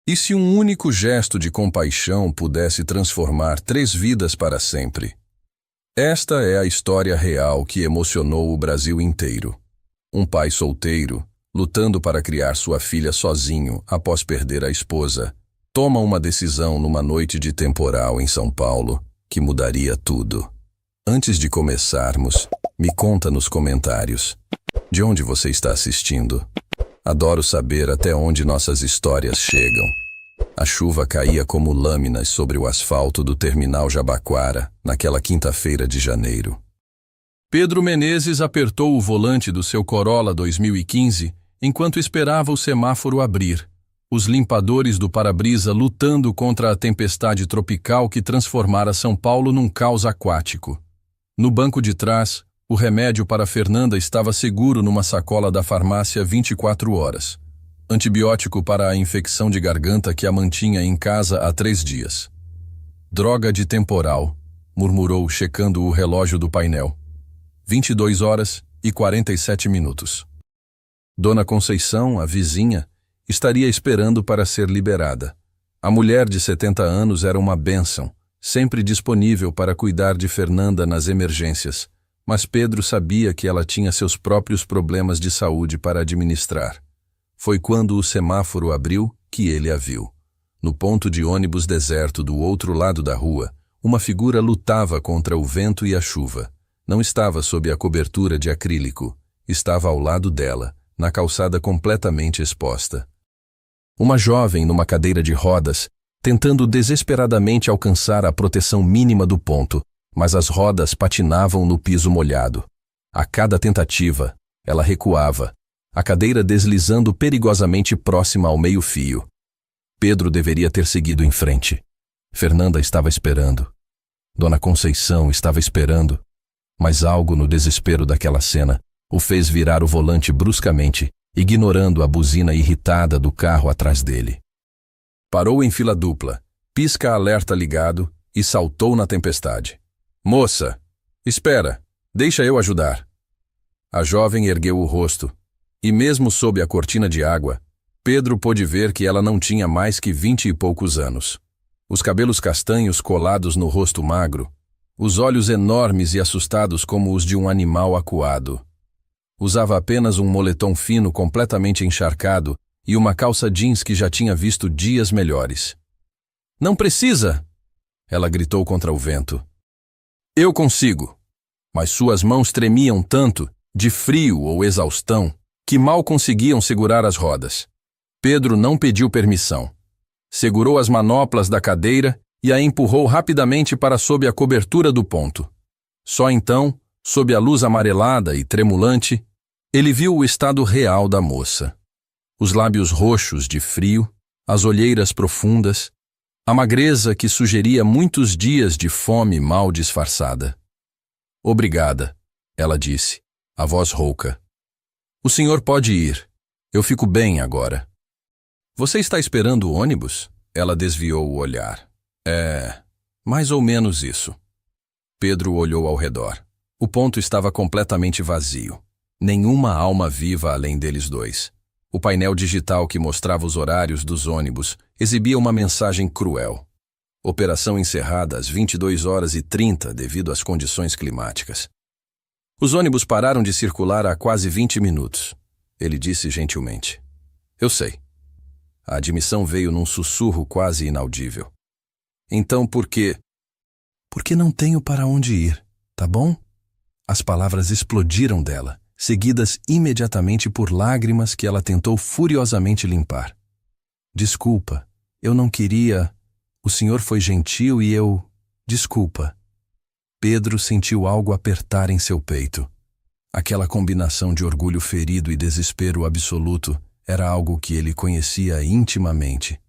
E se um único gesto de compaixão pudesse transformar 3 vidas para sempre? Esta é a história real que emocionou o Brasil inteiro. Um pai solteiro, lutando para criar sua filha sozinho após perder a esposa, toma uma decisão numa noite de temporal em São Paulo que mudaria tudo. Antes de começarmos, me conta nos comentários. De onde você está assistindo? Adoro saber até onde nossas histórias chegam. A chuva caía como lâminas sobre o asfalto do terminal Jabaquara, naquela quinta-feira de janeiro. Pedro Menezes apertou o volante do seu Corolla 2015 enquanto esperava o semáforo abrir, os limpadores do para-brisa lutando contra a tempestade tropical que transformara São Paulo num caos aquático. No banco de trás, o remédio para Fernanda estava seguro numa sacola da farmácia 24 horas. Antibiótico para a infecção de garganta que a mantinha em casa há 3 dias. Droga de temporal, murmurou checando o relógio do painel. 22 horas e 47 minutos. Dona Conceição, a vizinha, estaria esperando para ser liberada. A mulher de 70 anos era uma bênção, sempre disponível para cuidar de Fernanda nas emergências, mas Pedro sabia que ela tinha seus próprios problemas de saúde para administrar. Foi quando o semáforo abriu que ele a viu. No ponto de ônibus deserto do outro lado da rua, uma figura lutava contra o vento e a chuva. Não estava sob a cobertura de acrílico, estava ao lado dela, na calçada completamente exposta. Uma jovem numa cadeira de rodas, tentando desesperadamente alcançar a proteção mínima do ponto, mas as rodas patinavam no piso molhado. A cada tentativa, ela recuava, a cadeira deslizando perigosamente próxima ao meio-fio. Pedro deveria ter seguido em frente. Fernanda estava esperando. Dona Conceição estava esperando. Mas algo no desespero daquela cena o fez virar o volante bruscamente, ignorando a buzina irritada do carro atrás dele. Parou em fila dupla, pisca-alerta ligado e saltou na tempestade. Moça, espera, deixa eu ajudar. A jovem ergueu o rosto. E mesmo sob a cortina de água, Pedro pôde ver que ela não tinha mais que 20 e poucos anos. Os cabelos castanhos colados no rosto magro, os olhos enormes e assustados como os de um animal acuado. Usava apenas um moletom fino completamente encharcado e uma calça jeans que já tinha visto dias melhores. Não precisa! Ela gritou contra o vento. Eu consigo! Mas suas mãos tremiam tanto, de frio ou exaustão, que mal conseguiam segurar as rodas. Pedro não pediu permissão. Segurou as manoplas da cadeira e a empurrou rapidamente para sob a cobertura do ponto. Só então, sob a luz amarelada e tremulante, ele viu o estado real da moça. Os lábios roxos de frio, as olheiras profundas, a magreza que sugeria muitos dias de fome mal disfarçada. Obrigada, ela disse, a voz rouca. O senhor pode ir. Eu fico bem agora. Você está esperando o ônibus? Ela desviou o olhar. Mais ou menos isso. Pedro olhou ao redor. O ponto estava completamente vazio. Nenhuma alma viva além deles dois. O painel digital que mostrava os horários dos ônibus exibia uma mensagem cruel. Operação encerrada às 22h30 devido às condições climáticas. Os ônibus pararam de circular há quase 20 minutos. Ele disse gentilmente. Eu sei. A admissão veio num sussurro quase inaudível. Então por quê? Porque não tenho para onde ir, tá bom? As palavras explodiram dela, seguidas imediatamente por lágrimas que ela tentou furiosamente limpar. Desculpa, eu não queria... O senhor foi gentil e eu... Desculpa. Pedro sentiu algo apertar em seu peito. Aquela combinação de orgulho ferido e desespero absoluto era algo que ele conhecia intimamente.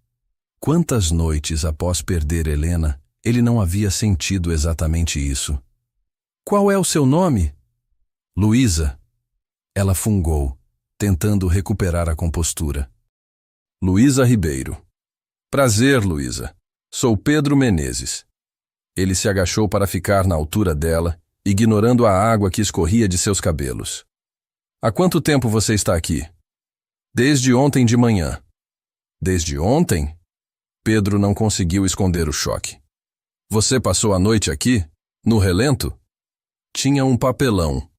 Quantas noites após perder Helena, ele não havia sentido exatamente isso? Qual é o seu nome? Luísa. Ela fungou, tentando recuperar a compostura. Luísa Ribeiro. Prazer, Luísa. Sou Pedro Menezes. Ele se agachou para ficar na altura dela, ignorando a água que escorria de seus cabelos. Há quanto tempo você está aqui? Desde ontem de manhã. Desde ontem? Pedro não conseguiu esconder o choque. Você passou a noite aqui? No relento? Tinha um papelão.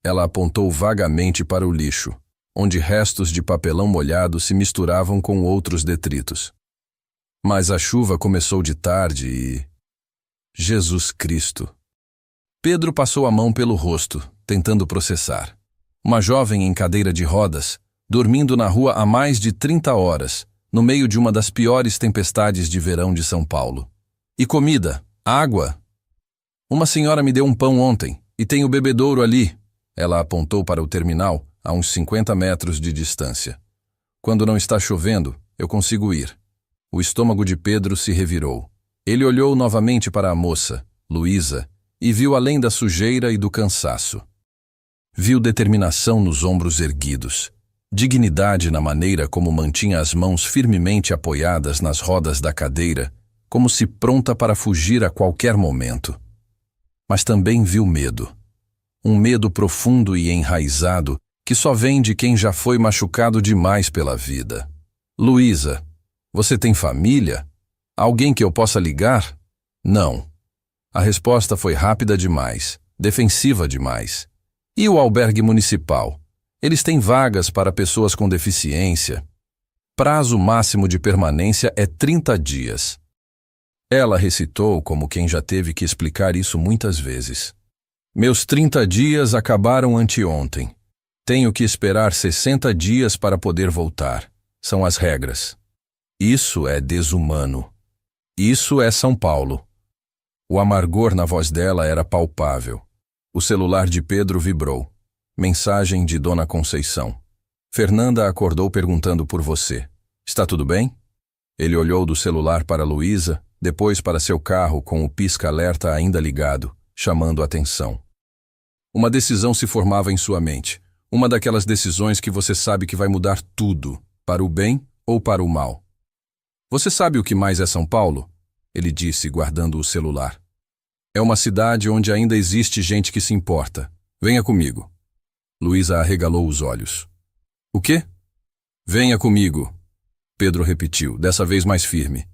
Ela apontou vagamente para o lixo, onde restos de papelão molhado se misturavam com outros detritos. Mas a chuva começou de tarde e... Jesus Cristo! Pedro passou a mão pelo rosto, tentando processar. Uma jovem em cadeira de rodas, dormindo na rua há mais de 30 horas, no meio de uma das piores tempestades de verão de São Paulo. E comida, água. Uma senhora me deu um pão ontem, e tem o bebedouro ali. Ela apontou para o terminal, a uns 50 metros de distância. Quando não está chovendo, eu consigo ir. O estômago de Pedro se revirou. Ele olhou novamente para a moça, Luísa, e viu além da sujeira e do cansaço. Viu determinação nos ombros erguidos, dignidade na maneira como mantinha as mãos firmemente apoiadas nas rodas da cadeira, como se pronta para fugir a qualquer momento. Mas também viu medo. Um medo profundo e enraizado que só vem de quem já foi machucado demais pela vida. Luísa, você tem família? Alguém que eu possa ligar? Não. A resposta foi rápida demais, defensiva demais. E o albergue municipal? Eles têm vagas para pessoas com deficiência. Prazo máximo de permanência é 30 dias. Ela recitou como quem já teve que explicar isso muitas vezes. Meus 30 dias acabaram anteontem. Tenho que esperar 60 dias para poder voltar. São as regras. Isso é desumano. Isso é São Paulo. O amargor na voz dela era palpável. O celular de Pedro vibrou. Mensagem de Dona Conceição. Fernanda acordou perguntando por você. Está tudo bem? Ele olhou do celular para Luísa, depois para seu carro com o pisca-alerta ainda ligado, chamando atenção. Uma decisão se formava em sua mente. Uma daquelas decisões que você sabe que vai mudar tudo, para o bem ou para o mal. Você sabe o que mais é São Paulo? Ele disse, guardando o celular. É uma cidade onde ainda existe gente que se importa. Venha comigo. Luísa arregalou os olhos. O quê? Venha comigo. Pedro repetiu, dessa vez mais firme.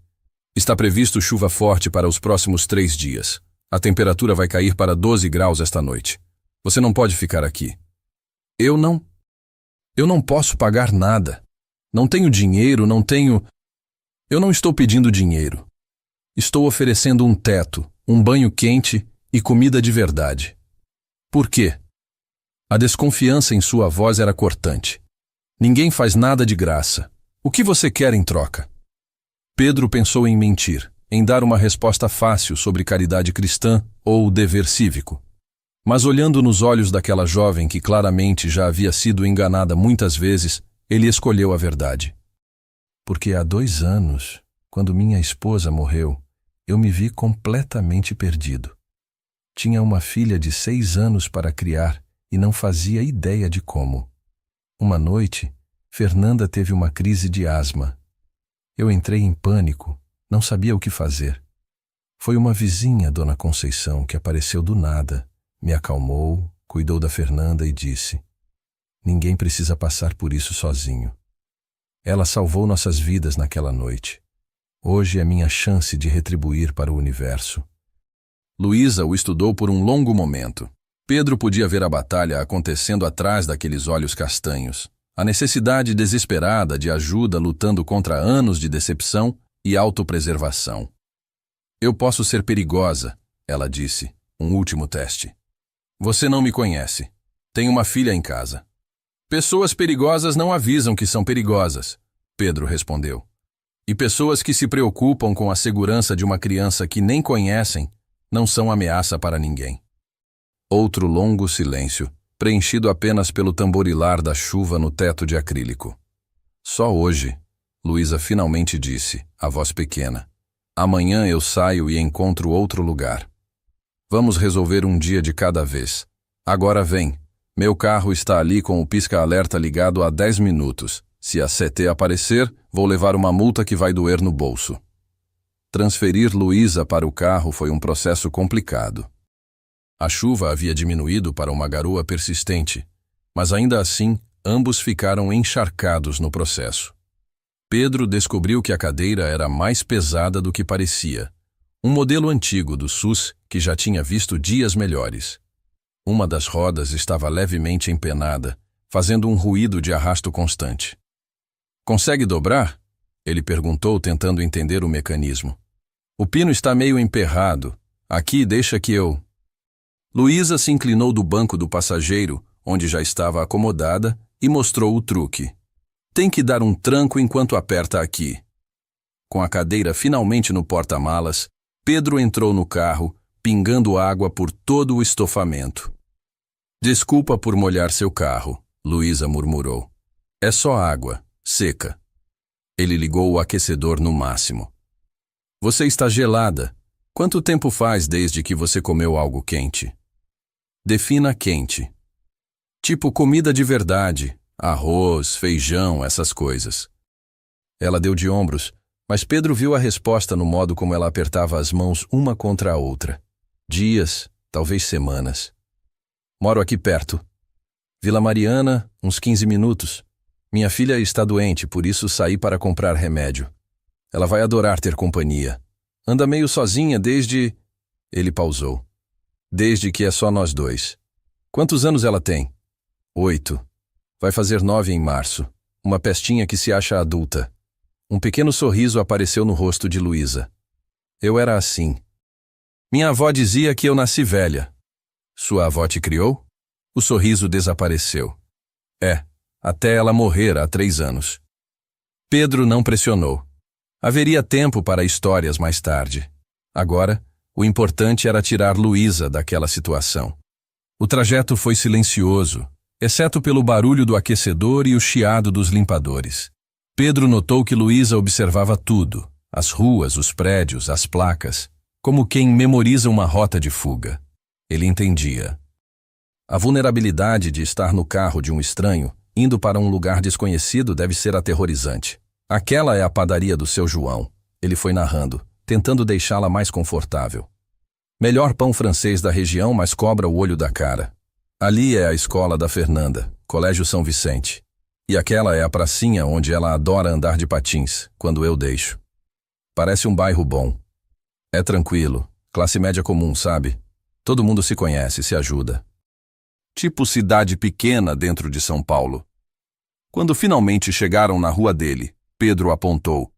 Está previsto chuva forte para os próximos 3 dias. A temperatura vai cair para 12 graus esta noite. Você não pode ficar aqui. Eu não posso pagar nada. Não tenho dinheiro, Eu não estou pedindo dinheiro. Estou oferecendo um teto, um banho quente e comida de verdade. Por quê? A desconfiança em sua voz era cortante. Ninguém faz nada de graça. O que você quer em troca? Pedro pensou em mentir, em dar uma resposta fácil sobre caridade cristã ou dever cívico. Mas olhando nos olhos daquela jovem que claramente já havia sido enganada muitas vezes, ele escolheu a verdade. Porque há 2 anos, quando minha esposa morreu, eu me vi completamente perdido. Tinha uma filha de 6 anos para criar e não fazia ideia de como. Uma noite, Fernanda teve uma crise de asma. Eu entrei em pânico, não sabia o que fazer. Foi uma vizinha, Dona Conceição, que apareceu do nada, me acalmou, cuidou da Fernanda e disse: ninguém precisa passar por isso sozinho. Ela salvou nossas vidas naquela noite. Hoje é minha chance de retribuir para o universo. Luísa o estudou por um longo momento. Pedro podia ver a batalha acontecendo atrás daqueles olhos castanhos. A necessidade desesperada de ajuda lutando contra anos de decepção e autopreservação. Eu posso ser perigosa, ela disse, um último teste. Você não me conhece. Tenho uma filha em casa. Pessoas perigosas não avisam que são perigosas, Pedro respondeu. E pessoas que se preocupam com a segurança de uma criança que nem conhecem não são ameaça para ninguém. Outro longo silêncio, preenchido apenas pelo tamborilar da chuva no teto de acrílico. Só hoje, Luísa finalmente disse, a voz pequena. Amanhã eu saio e encontro outro lugar. Vamos resolver um dia de cada vez. Agora vem. Meu carro está ali com o pisca-alerta ligado há 10 minutos. Se a CT aparecer, vou levar uma multa que vai doer no bolso. Transferir Luísa para o carro foi um processo complicado. A chuva havia diminuído para uma garoa persistente, mas ainda assim, ambos ficaram encharcados no processo. Pedro descobriu que a cadeira era mais pesada do que parecia. Um modelo antigo do SUS que já tinha visto dias melhores. Uma das rodas estava levemente empenada, fazendo um ruído de arrasto constante. Consegue dobrar? Ele perguntou, tentando entender o mecanismo. O pino está meio emperrado. Aqui, deixa que eu... Luísa se inclinou do banco do passageiro, onde já estava acomodada, e mostrou o truque. Tem que dar um tranco enquanto aperta aqui. Com a cadeira finalmente no porta-malas, Pedro entrou no carro, pingando água por todo o estofamento. Desculpa por molhar seu carro, Luísa murmurou. É só água, seca. Ele ligou o aquecedor no máximo. Você está gelada. Quanto tempo faz desde que você comeu algo quente? Defina quente. Tipo comida de verdade, arroz, feijão, essas coisas. Ela deu de ombros, mas Pedro viu a resposta no modo como ela apertava as mãos uma contra a outra. Dias, talvez semanas. Moro aqui perto. Vila Mariana, uns 15 minutos. Minha filha está doente, por isso saí para comprar remédio. Ela vai adorar ter companhia. Anda meio sozinha desde... Ele pausou. Desde que é só nós dois. Quantos anos ela tem? 8. Vai fazer 9 em março. Uma pestinha que se acha adulta. Um pequeno sorriso apareceu no rosto de Luísa. Eu era assim. Minha avó dizia que eu nasci velha. Sua avó te criou? O sorriso desapareceu. É, até ela morrer há 3 anos. Pedro não pressionou. Haveria tempo para histórias mais tarde. Agora, o importante era tirar Luísa daquela situação. O trajeto foi silencioso, exceto pelo barulho do aquecedor e o chiado dos limpadores. Pedro notou que Luísa observava tudo, as ruas, os prédios, as placas, como quem memoriza uma rota de fuga. Ele entendia. A vulnerabilidade de estar no carro de um estranho, indo para um lugar desconhecido, deve ser aterrorizante. Aquela é a padaria do seu João, ele foi narrando, tentando deixá-la mais confortável. Melhor pão francês da região, mas cobra o olho da cara. Ali é a escola da Fernanda, Colégio São Vicente. E aquela é a pracinha onde ela adora andar de patins, quando eu deixo. Parece um bairro bom. É tranquilo, classe média comum, sabe? Todo mundo se conhece, se ajuda. Tipo cidade pequena dentro de São Paulo. Quando finalmente chegaram na rua dele, Pedro apontou.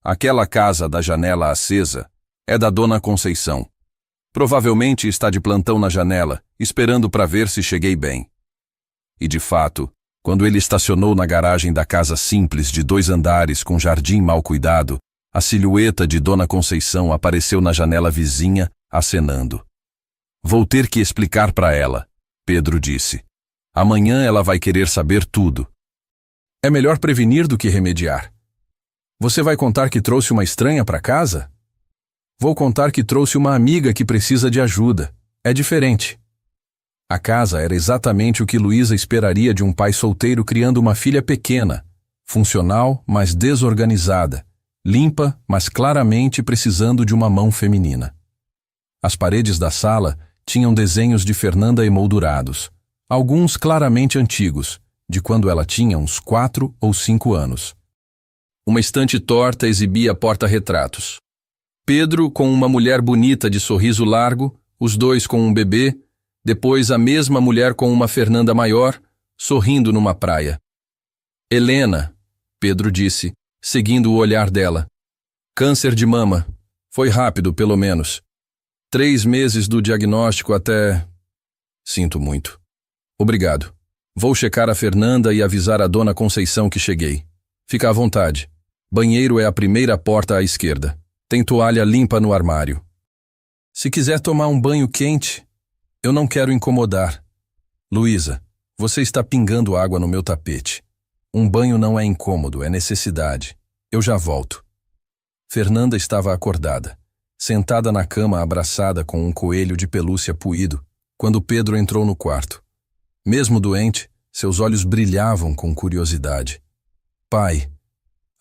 Aquela casa da janela acesa é da Dona Conceição. Provavelmente está de plantão na janela, esperando para ver se cheguei bem. E de fato, quando ele estacionou na garagem da casa simples de 2 andares com jardim mal cuidado, a silhueta de Dona Conceição apareceu na janela vizinha, acenando. Vou ter que explicar para ela, Pedro disse. Amanhã ela vai querer saber tudo. É melhor prevenir do que remediar. Você vai contar que trouxe uma estranha para casa? Vou contar que trouxe uma amiga que precisa de ajuda. É diferente. A casa era exatamente o que Luísa esperaria de um pai solteiro criando uma filha pequena, funcional, mas desorganizada, limpa, mas claramente precisando de uma mão feminina. As paredes da sala tinham desenhos de Fernanda emoldurados, alguns claramente antigos, de quando ela tinha uns 4 ou 5 anos. Uma estante torta exibia porta-retratos. Pedro com uma mulher bonita de sorriso largo, os dois com um bebê, depois a mesma mulher com uma Fernanda maior, sorrindo numa praia. Helena, Pedro disse, seguindo o olhar dela. Câncer de mama. Foi rápido, pelo menos. 3 meses do diagnóstico até... Sinto muito. Obrigado. Vou checar a Fernanda e avisar a Dona Conceição que cheguei. Fica à vontade. Banheiro é a primeira porta à esquerda. Tem toalha limpa no armário. Se quiser tomar um banho quente, eu não quero incomodar. Luísa, você está pingando água no meu tapete. Um banho não é incômodo, é necessidade. Eu já volto. Fernanda estava acordada, sentada na cama abraçada com um coelho de pelúcia puído, quando Pedro entrou no quarto. Mesmo doente, seus olhos brilhavam com curiosidade. Pai,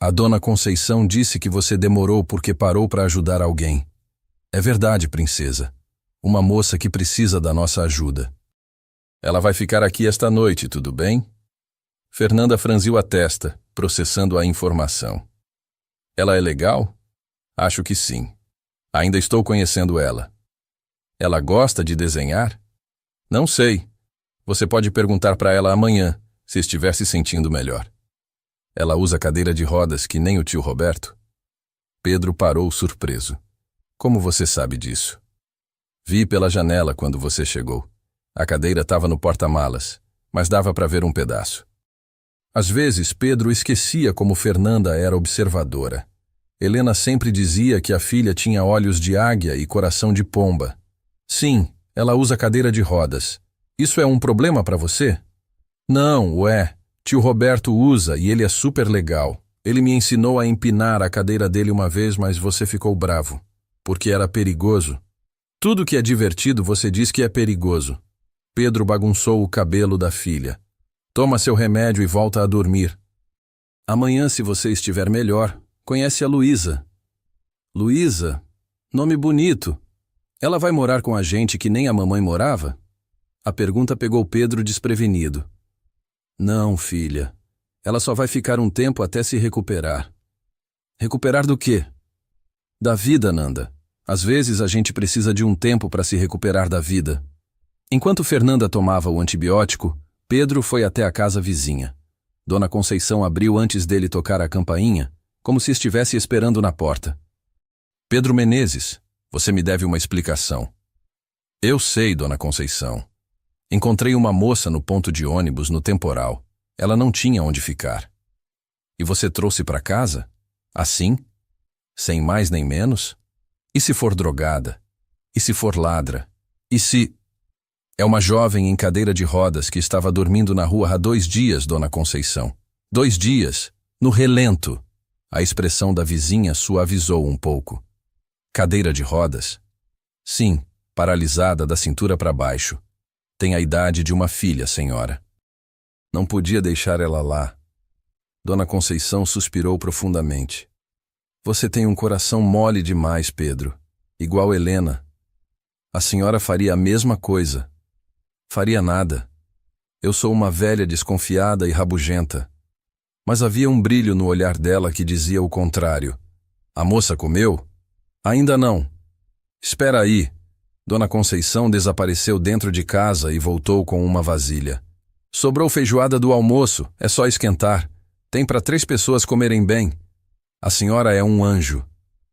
a Dona Conceição disse que você demorou porque parou para ajudar alguém. É verdade, princesa. Uma moça que precisa da nossa ajuda. Ela vai ficar aqui esta noite, tudo bem? Fernanda franziu a testa, processando a informação. Ela é legal? Acho que sim. Ainda estou conhecendo ela. Ela gosta de desenhar? Não sei. Você pode perguntar para ela amanhã, se estiver se sentindo melhor. Ela usa cadeira de rodas que nem o tio Roberto? Pedro parou surpreso. Como você sabe disso? Vi pela janela quando você chegou. A cadeira estava no porta-malas, mas dava para ver um pedaço. Às vezes, Pedro esquecia como Fernanda era observadora. Helena sempre dizia que a filha tinha olhos de águia e coração de pomba. Sim, ela usa cadeira de rodas. Isso é um problema para você? Não, ué. Tio Roberto usa e ele é super legal. Ele me ensinou a empinar a cadeira dele uma vez, mas você ficou bravo. Porque era perigoso. Tudo que é divertido você diz que é perigoso. Pedro bagunçou o cabelo da filha. Toma seu remédio e volta a dormir. Amanhã, se você estiver melhor, conhece a Luísa. Luísa? Nome bonito. Ela vai morar com a gente que nem a mamãe morava? A pergunta pegou Pedro desprevenido. Não, filha. Ela só vai ficar um tempo até se recuperar. Recuperar do quê? Da vida, Nanda. Às vezes a gente precisa de um tempo para se recuperar da vida. Enquanto Fernanda tomava o antibiótico, Pedro foi até a casa vizinha. Dona Conceição abriu antes dele tocar a campainha, como se estivesse esperando na porta. Pedro Menezes, você me deve uma explicação. Eu sei, Dona Conceição. Encontrei uma moça no ponto de ônibus no temporal. Ela não tinha onde ficar. E você trouxe para casa? Assim? Sem mais nem menos? E se for drogada? E se for ladra? E se... É uma jovem em cadeira de rodas que estava dormindo na rua há 2 dias, Dona Conceição. 2 dias, no relento. A expressão da vizinha suavizou um pouco. Cadeira de rodas? Sim, paralisada da cintura para baixo. Tem a idade de uma filha, senhora. Não podia deixar ela lá. Dona Conceição suspirou profundamente. Você tem um coração mole demais, Pedro. Igual Helena. A senhora faria a mesma coisa. Faria nada. Eu sou uma velha desconfiada e rabugenta. Mas havia um brilho no olhar dela que dizia o contrário. A moça comeu? Ainda não. Espera aí. Dona Conceição desapareceu dentro de casa e voltou com uma vasilha. Sobrou feijoada do almoço, é só esquentar. Tem para 3 pessoas comerem bem. A senhora é um anjo.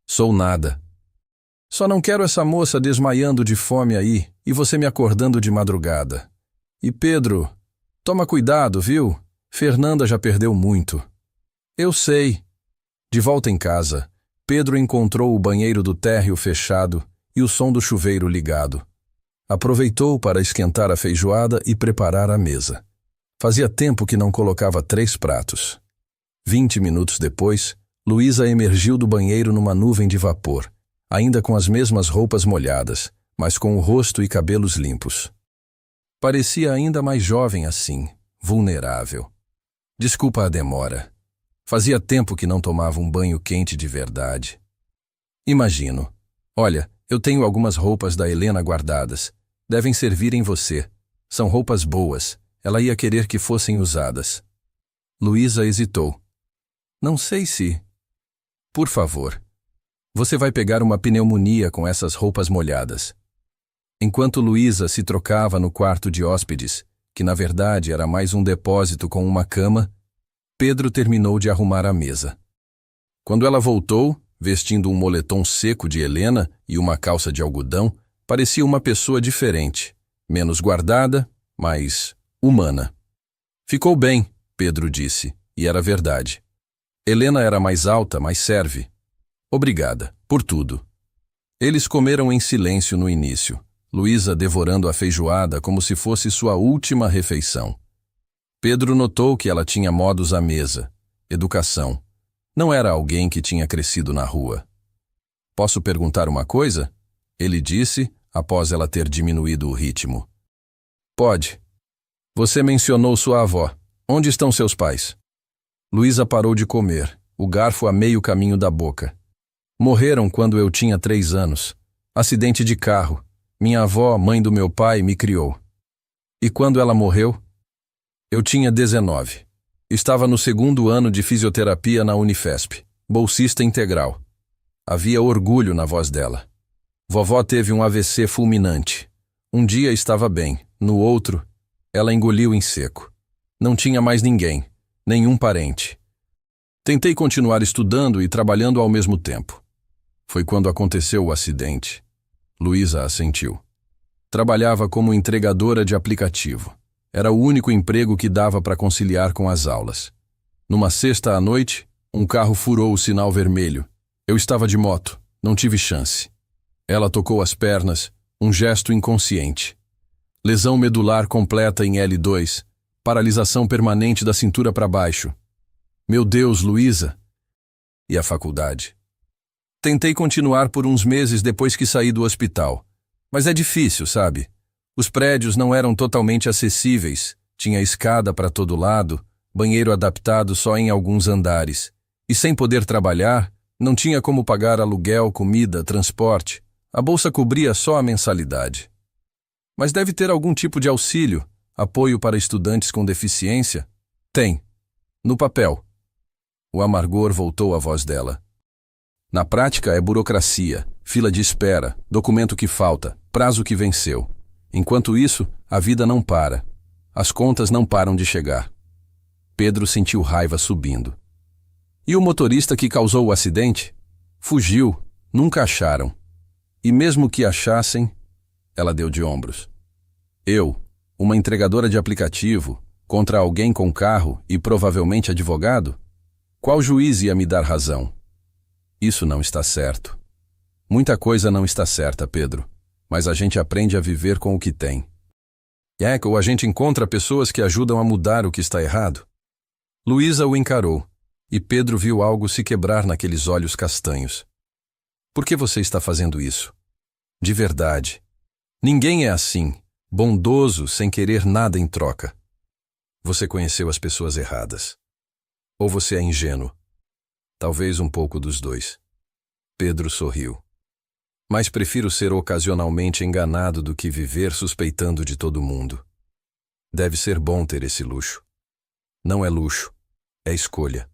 Sou nada. Só não quero essa moça desmaiando de fome aí e você me acordando de madrugada. E Pedro, toma cuidado, viu? Fernanda já perdeu muito. Eu sei. De volta em casa, Pedro encontrou o banheiro do térreo fechado e o som do chuveiro ligado. Aproveitou para esquentar a feijoada e preparar a mesa. Fazia tempo que não colocava 3 pratos. 20 minutos depois, Luísa emergiu do banheiro numa nuvem de vapor, ainda com as mesmas roupas molhadas, mas com o rosto e cabelos limpos. Parecia ainda mais jovem assim, vulnerável. Desculpa a demora. Fazia tempo que não tomava um banho quente de verdade. Imagino. Olha, eu tenho algumas roupas da Helena guardadas. Devem servir em você. São roupas boas. Ela ia querer que fossem usadas. Luísa hesitou. Não sei se... Por favor. Você vai pegar uma pneumonia com essas roupas molhadas. Enquanto Luísa se trocava no quarto de hóspedes, que na verdade era mais um depósito com uma cama, Pedro terminou de arrumar a mesa. Quando ela voltou, vestindo um moletom seco de Helena e uma calça de algodão, parecia uma pessoa diferente, menos guardada, mas humana. Ficou bem, Pedro disse, e era verdade. Helena era mais alta, mas serve. Obrigada, por tudo. Eles comeram em silêncio no início, Luísa devorando a feijoada como se fosse sua última refeição. Pedro notou que ela tinha modos à mesa, educação. Não era alguém que tinha crescido na rua. Posso perguntar uma coisa? Ele disse, após ela ter diminuído o ritmo. Pode. Você mencionou sua avó. Onde estão seus pais? Luísa parou de comer, o garfo a meio caminho da boca. Morreram quando eu tinha 3 anos. Acidente de carro. Minha avó, mãe do meu pai, me criou. E quando ela morreu? Eu tinha 19. Estava no segundo ano de fisioterapia na Unifesp, bolsista integral. Havia orgulho na voz dela. Vovó teve um AVC fulminante. Um dia estava bem, no outro, ela engoliu em seco. Não tinha mais ninguém, nenhum parente. Tentei continuar estudando e trabalhando ao mesmo tempo. Foi quando aconteceu o acidente. Luísa assentiu. Trabalhava como entregadora de aplicativo. Era o único emprego que dava para conciliar com as aulas. Numa sexta à noite, um carro furou o sinal vermelho. Eu estava de moto, não tive chance. Ela tocou as pernas, um gesto inconsciente. Lesão medular completa em L2, paralisação permanente da cintura para baixo. Meu Deus, Luísa! E a faculdade? Tentei continuar por uns meses depois que saí do hospital. Mas é difícil, sabe? Os prédios não eram totalmente acessíveis, tinha escada para todo lado, banheiro adaptado só em alguns andares. E sem poder trabalhar, não tinha como pagar aluguel, comida, transporte. A bolsa cobria só a mensalidade. Mas deve ter algum tipo de auxílio, apoio para estudantes com deficiência? Tem. No papel. O amargor voltou à voz dela. Na prática é burocracia, fila de espera, documento que falta, prazo que venceu. Enquanto isso, a vida não para. As contas não param de chegar. Pedro sentiu raiva subindo. E o motorista que causou o acidente? Fugiu, nunca acharam. E mesmo que achassem, ela deu de ombros. Eu, uma entregadora de aplicativo, contra alguém com carro e provavelmente advogado? Qual juiz ia me dar razão? Isso não está certo. Muita coisa não está certa, Pedro, mas a gente aprende a viver com o que tem. Ou a gente encontra pessoas que ajudam a mudar o que está errado. Luísa o encarou, e Pedro viu algo se quebrar naqueles olhos castanhos. Por que você está fazendo isso? De verdade. Ninguém é assim, bondoso, sem querer nada em troca. Você conheceu as pessoas erradas. Ou você é ingênuo. Talvez um pouco dos dois. Pedro sorriu. Mas prefiro ser ocasionalmente enganado do que viver suspeitando de todo mundo. Deve ser bom ter esse luxo. Não é luxo, é escolha.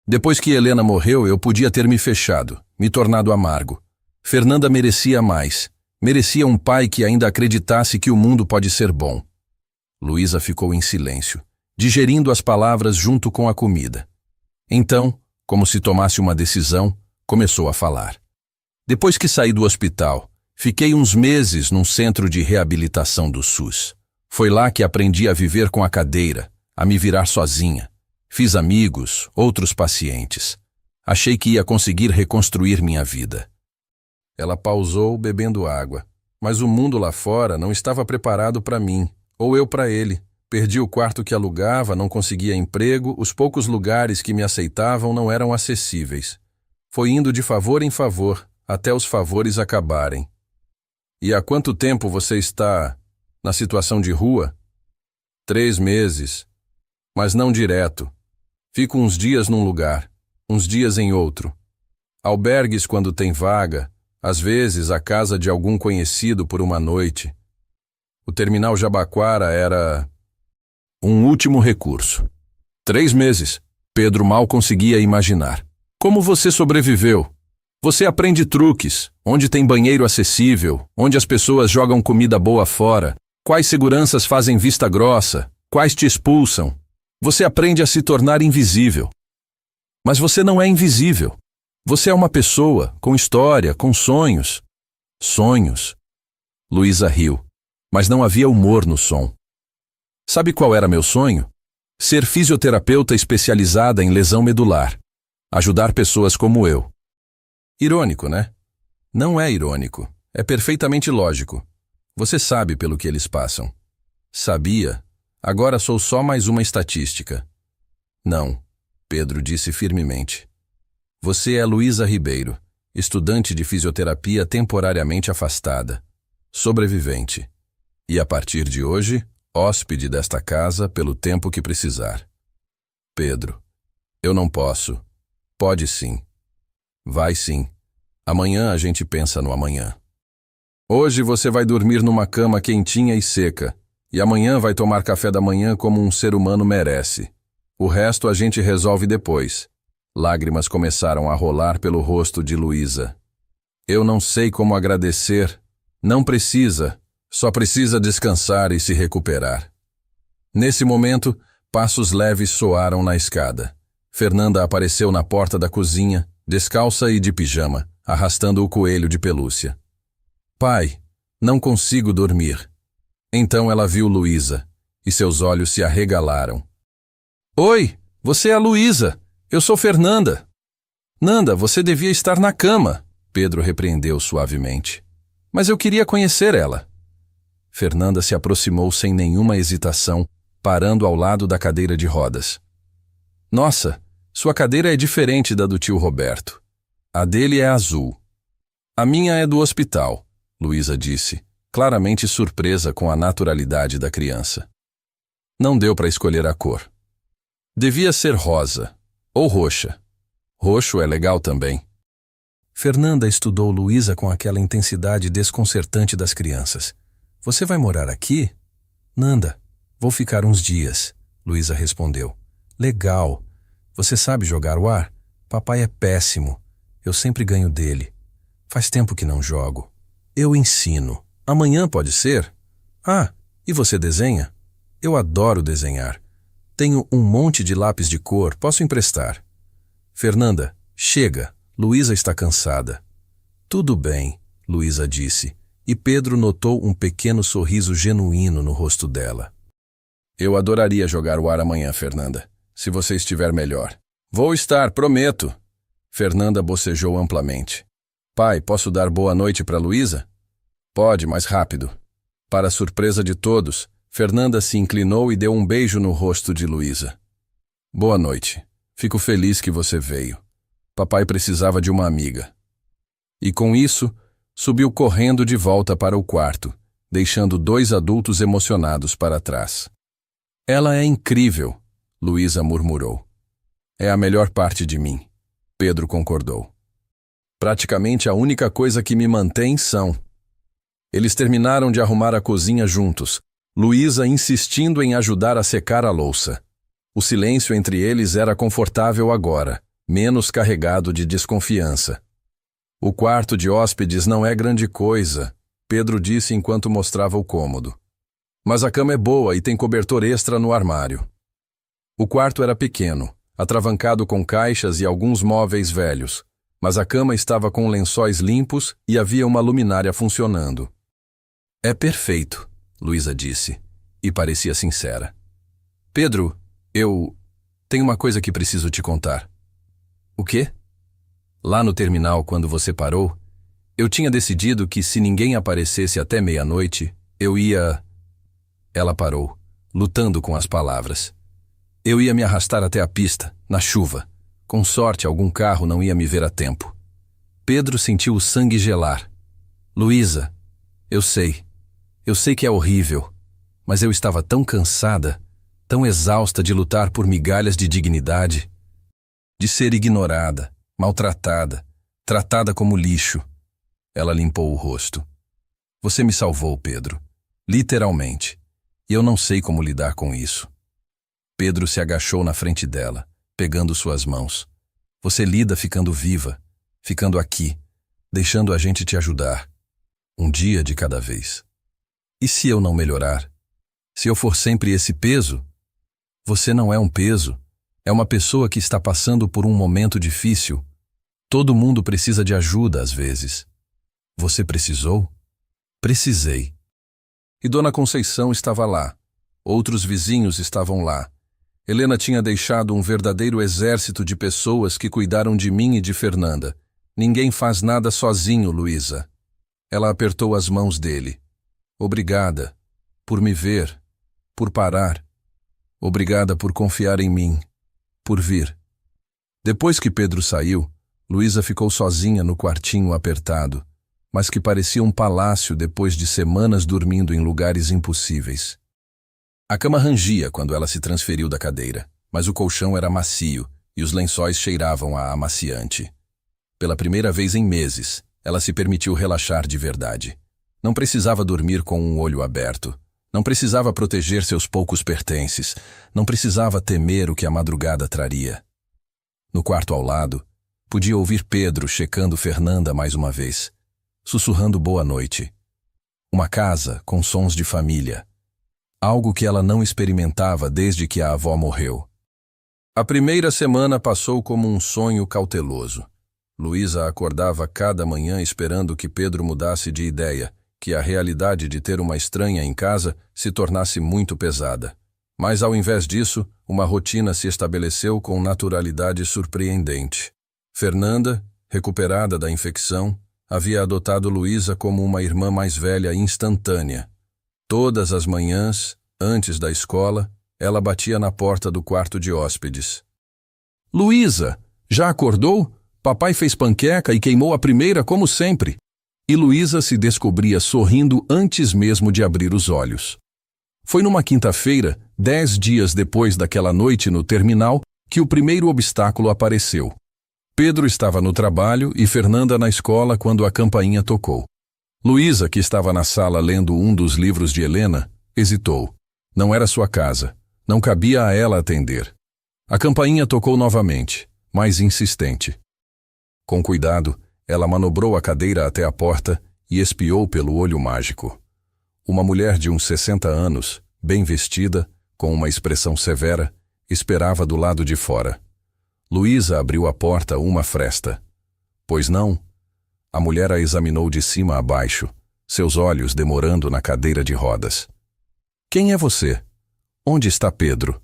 Depois que Helena morreu, eu podia ter me fechado, me tornado amargo. Fernanda merecia mais. Merecia um pai que ainda acreditasse que o mundo pode ser bom. Luísa ficou em silêncio, digerindo as palavras junto com a comida. Então, como se tomasse uma decisão, começou a falar. Depois que saí do hospital, fiquei uns meses num centro de reabilitação do SUS. Foi lá que aprendi a viver com a cadeira, a me virar sozinha. Fiz amigos, outros pacientes. Achei que ia conseguir reconstruir minha vida. Ela pausou, bebendo água. Mas o mundo lá fora não estava preparado para mim, ou eu para ele. Perdi o quarto que alugava, não conseguia emprego, os poucos lugares que me aceitavam não eram acessíveis. Foi indo de favor em favor, até os favores acabarem. E há quanto tempo você está na situação de rua? 3 meses. Mas não direto. Fico uns dias num lugar, uns dias em outro. Albergues quando tem vaga, às vezes a casa de algum conhecido por uma noite. O terminal Jabaquara era um último recurso. 3 meses. Pedro mal conseguia imaginar. Como você sobreviveu? Você aprende truques, onde tem banheiro acessível, onde as pessoas jogam comida boa fora, quais seguranças fazem vista grossa, quais te expulsam. Você aprende a se tornar invisível. Mas você não é invisível. Você é uma pessoa, com história, com sonhos. Sonhos. Luísa riu, mas não havia humor no som. Sabe qual era meu sonho? Ser fisioterapeuta especializada em lesão medular. Ajudar pessoas como eu. Irônico, né? Não é irônico. É perfeitamente lógico. Você sabe pelo que eles passam. Sabia. Agora sou só mais uma estatística. Não, Pedro disse firmemente. Você é Luísa Ribeiro, estudante de fisioterapia temporariamente afastada, sobrevivente. E a partir de hoje, hóspede desta casa pelo tempo que precisar. Pedro, eu não posso. Pode sim. Vai sim. Amanhã a gente pensa no amanhã. Hoje você vai dormir numa cama quentinha e seca, e amanhã vai tomar café da manhã como um ser humano merece. O resto a gente resolve depois. Lágrimas começaram a rolar pelo rosto de Luísa. Eu não sei como agradecer. Não precisa. Só precisa descansar e se recuperar. Nesse momento, passos leves soaram na escada. Fernanda apareceu na porta da cozinha, descalça e de pijama, arrastando o coelho de pelúcia. Pai, não consigo dormir. Então ela viu Luísa, e seus olhos se arregalaram. Oi, você é a Luísa. Eu sou Fernanda. Nanda, você devia estar na cama, Pedro repreendeu suavemente. Mas eu queria conhecer ela. Fernanda se aproximou sem nenhuma hesitação, parando ao lado da cadeira de rodas. Nossa, sua cadeira é diferente da do tio Roberto. A dele é azul. A minha é do hospital, Luísa disse, claramente surpresa com a naturalidade da criança. Não deu para escolher a cor. Devia ser rosa ou roxa. Roxo é legal também. Fernanda estudou Luísa com aquela intensidade desconcertante das crianças. Você vai morar aqui? Nanda, vou ficar uns dias, Luísa respondeu. Legal. Você sabe jogar o ar? Papai é péssimo. Eu sempre ganho dele. Faz tempo que não jogo. Eu ensino. Amanhã pode ser? Ah, e você desenha? Eu adoro desenhar. Tenho um monte de lápis de cor, posso emprestar. Fernanda, chega. Luísa está cansada. Tudo bem, Luísa disse, e Pedro notou um pequeno sorriso genuíno no rosto dela. Eu adoraria jogar o ar amanhã, Fernanda, se você estiver melhor. Vou estar, prometo. Fernanda bocejou amplamente. Pai, posso dar boa noite para Luísa? Pode, mas rápido. Para surpresa de todos, Fernanda se inclinou e deu um beijo no rosto de Luísa. Boa noite. Fico feliz que você veio. Papai precisava de uma amiga. E com isso, subiu correndo de volta para o quarto, deixando 2 adultos emocionados para trás. Ela é incrível, Luísa murmurou. É a melhor parte de mim, Pedro concordou. Praticamente a única coisa que me mantém são. Eles terminaram de arrumar a cozinha juntos, Luísa insistindo em ajudar a secar a louça. O silêncio entre eles era confortável agora, menos carregado de desconfiança. O quarto de hóspedes não é grande coisa, Pedro disse enquanto mostrava o cômodo. Mas a cama é boa e tem cobertor extra no armário. O quarto era pequeno, atravancado com caixas e alguns móveis velhos, mas a cama estava com lençóis limpos e havia uma luminária funcionando. É perfeito, Luísa disse, e parecia sincera. Pedro, eu tenho uma coisa que preciso te contar. O quê? Lá no terminal, quando você parou, eu tinha decidido que se ninguém aparecesse até meia-noite, eu ia... Ela parou, lutando com as palavras. Eu ia me arrastar até a pista, na chuva. Com sorte, algum carro não ia me ver a tempo. Pedro sentiu o sangue gelar. Luísa, eu sei que é horrível, mas eu estava tão cansada, tão exausta de lutar por migalhas de dignidade, de ser ignorada, maltratada, tratada como lixo. Ela limpou o rosto. Você me salvou, Pedro. Literalmente. E eu não sei como lidar com isso. Pedro se agachou na frente dela, pegando suas mãos. Você lida ficando viva, ficando aqui, deixando a gente te ajudar. Um dia de cada vez. E se eu não melhorar? Se eu for sempre esse peso? Você não é um peso. É uma pessoa que está passando por um momento difícil. Todo mundo precisa de ajuda às vezes. Você precisou? Precisei. E Dona Conceição estava lá. Outros vizinhos estavam lá. Helena tinha deixado um verdadeiro exército de pessoas que cuidaram de mim e de Fernanda. Ninguém faz nada sozinho, Luísa. Ela apertou as mãos dele. Obrigada por me ver, por parar. Obrigada por confiar em mim, por vir. Depois que Pedro saiu, Luísa ficou sozinha no quartinho apertado, mas que parecia um palácio depois de semanas dormindo em lugares impossíveis. A cama rangia quando ela se transferiu da cadeira, mas o colchão era macio e os lençóis cheiravam a amaciante. Pela primeira vez em meses, ela se permitiu relaxar de verdade. Não precisava dormir com um olho aberto. Não precisava proteger seus poucos pertences. Não precisava temer o que a madrugada traria. No quarto ao lado, podia ouvir Pedro checando Fernanda mais uma vez, sussurrando boa noite. Uma casa com sons de família. Algo que ela não experimentava desde que a avó morreu. A primeira semana passou como um sonho cauteloso. Luísa acordava cada manhã esperando que Pedro mudasse de ideia, que a realidade de ter uma estranha em casa se tornasse muito pesada. Mas, ao invés disso, uma rotina se estabeleceu com naturalidade surpreendente. Fernanda, recuperada da infecção, havia adotado Luísa como uma irmã mais velha instantânea. Todas as manhãs, antes da escola, ela batia na porta do quarto de hóspedes. "Luísa, já acordou? Papai fez panqueca e queimou a primeira como sempre." E Luísa se descobria sorrindo antes mesmo de abrir os olhos. Foi numa quinta-feira, 10 dias depois daquela noite no terminal, que o primeiro obstáculo apareceu. Pedro estava no trabalho e Fernanda na escola quando a campainha tocou. Luísa, que estava na sala lendo um dos livros de Helena, hesitou. Não era sua casa. Não cabia a ela atender. A campainha tocou novamente, mais insistente. Com cuidado, ela manobrou a cadeira até a porta e espiou pelo olho mágico. Uma mulher de uns 60 anos, bem vestida, com uma expressão severa, esperava do lado de fora. Luísa abriu a porta uma fresta. "Pois não?" A mulher a examinou de cima a baixo, seus olhos demorando na cadeira de rodas. "Quem é você? Onde está Pedro?"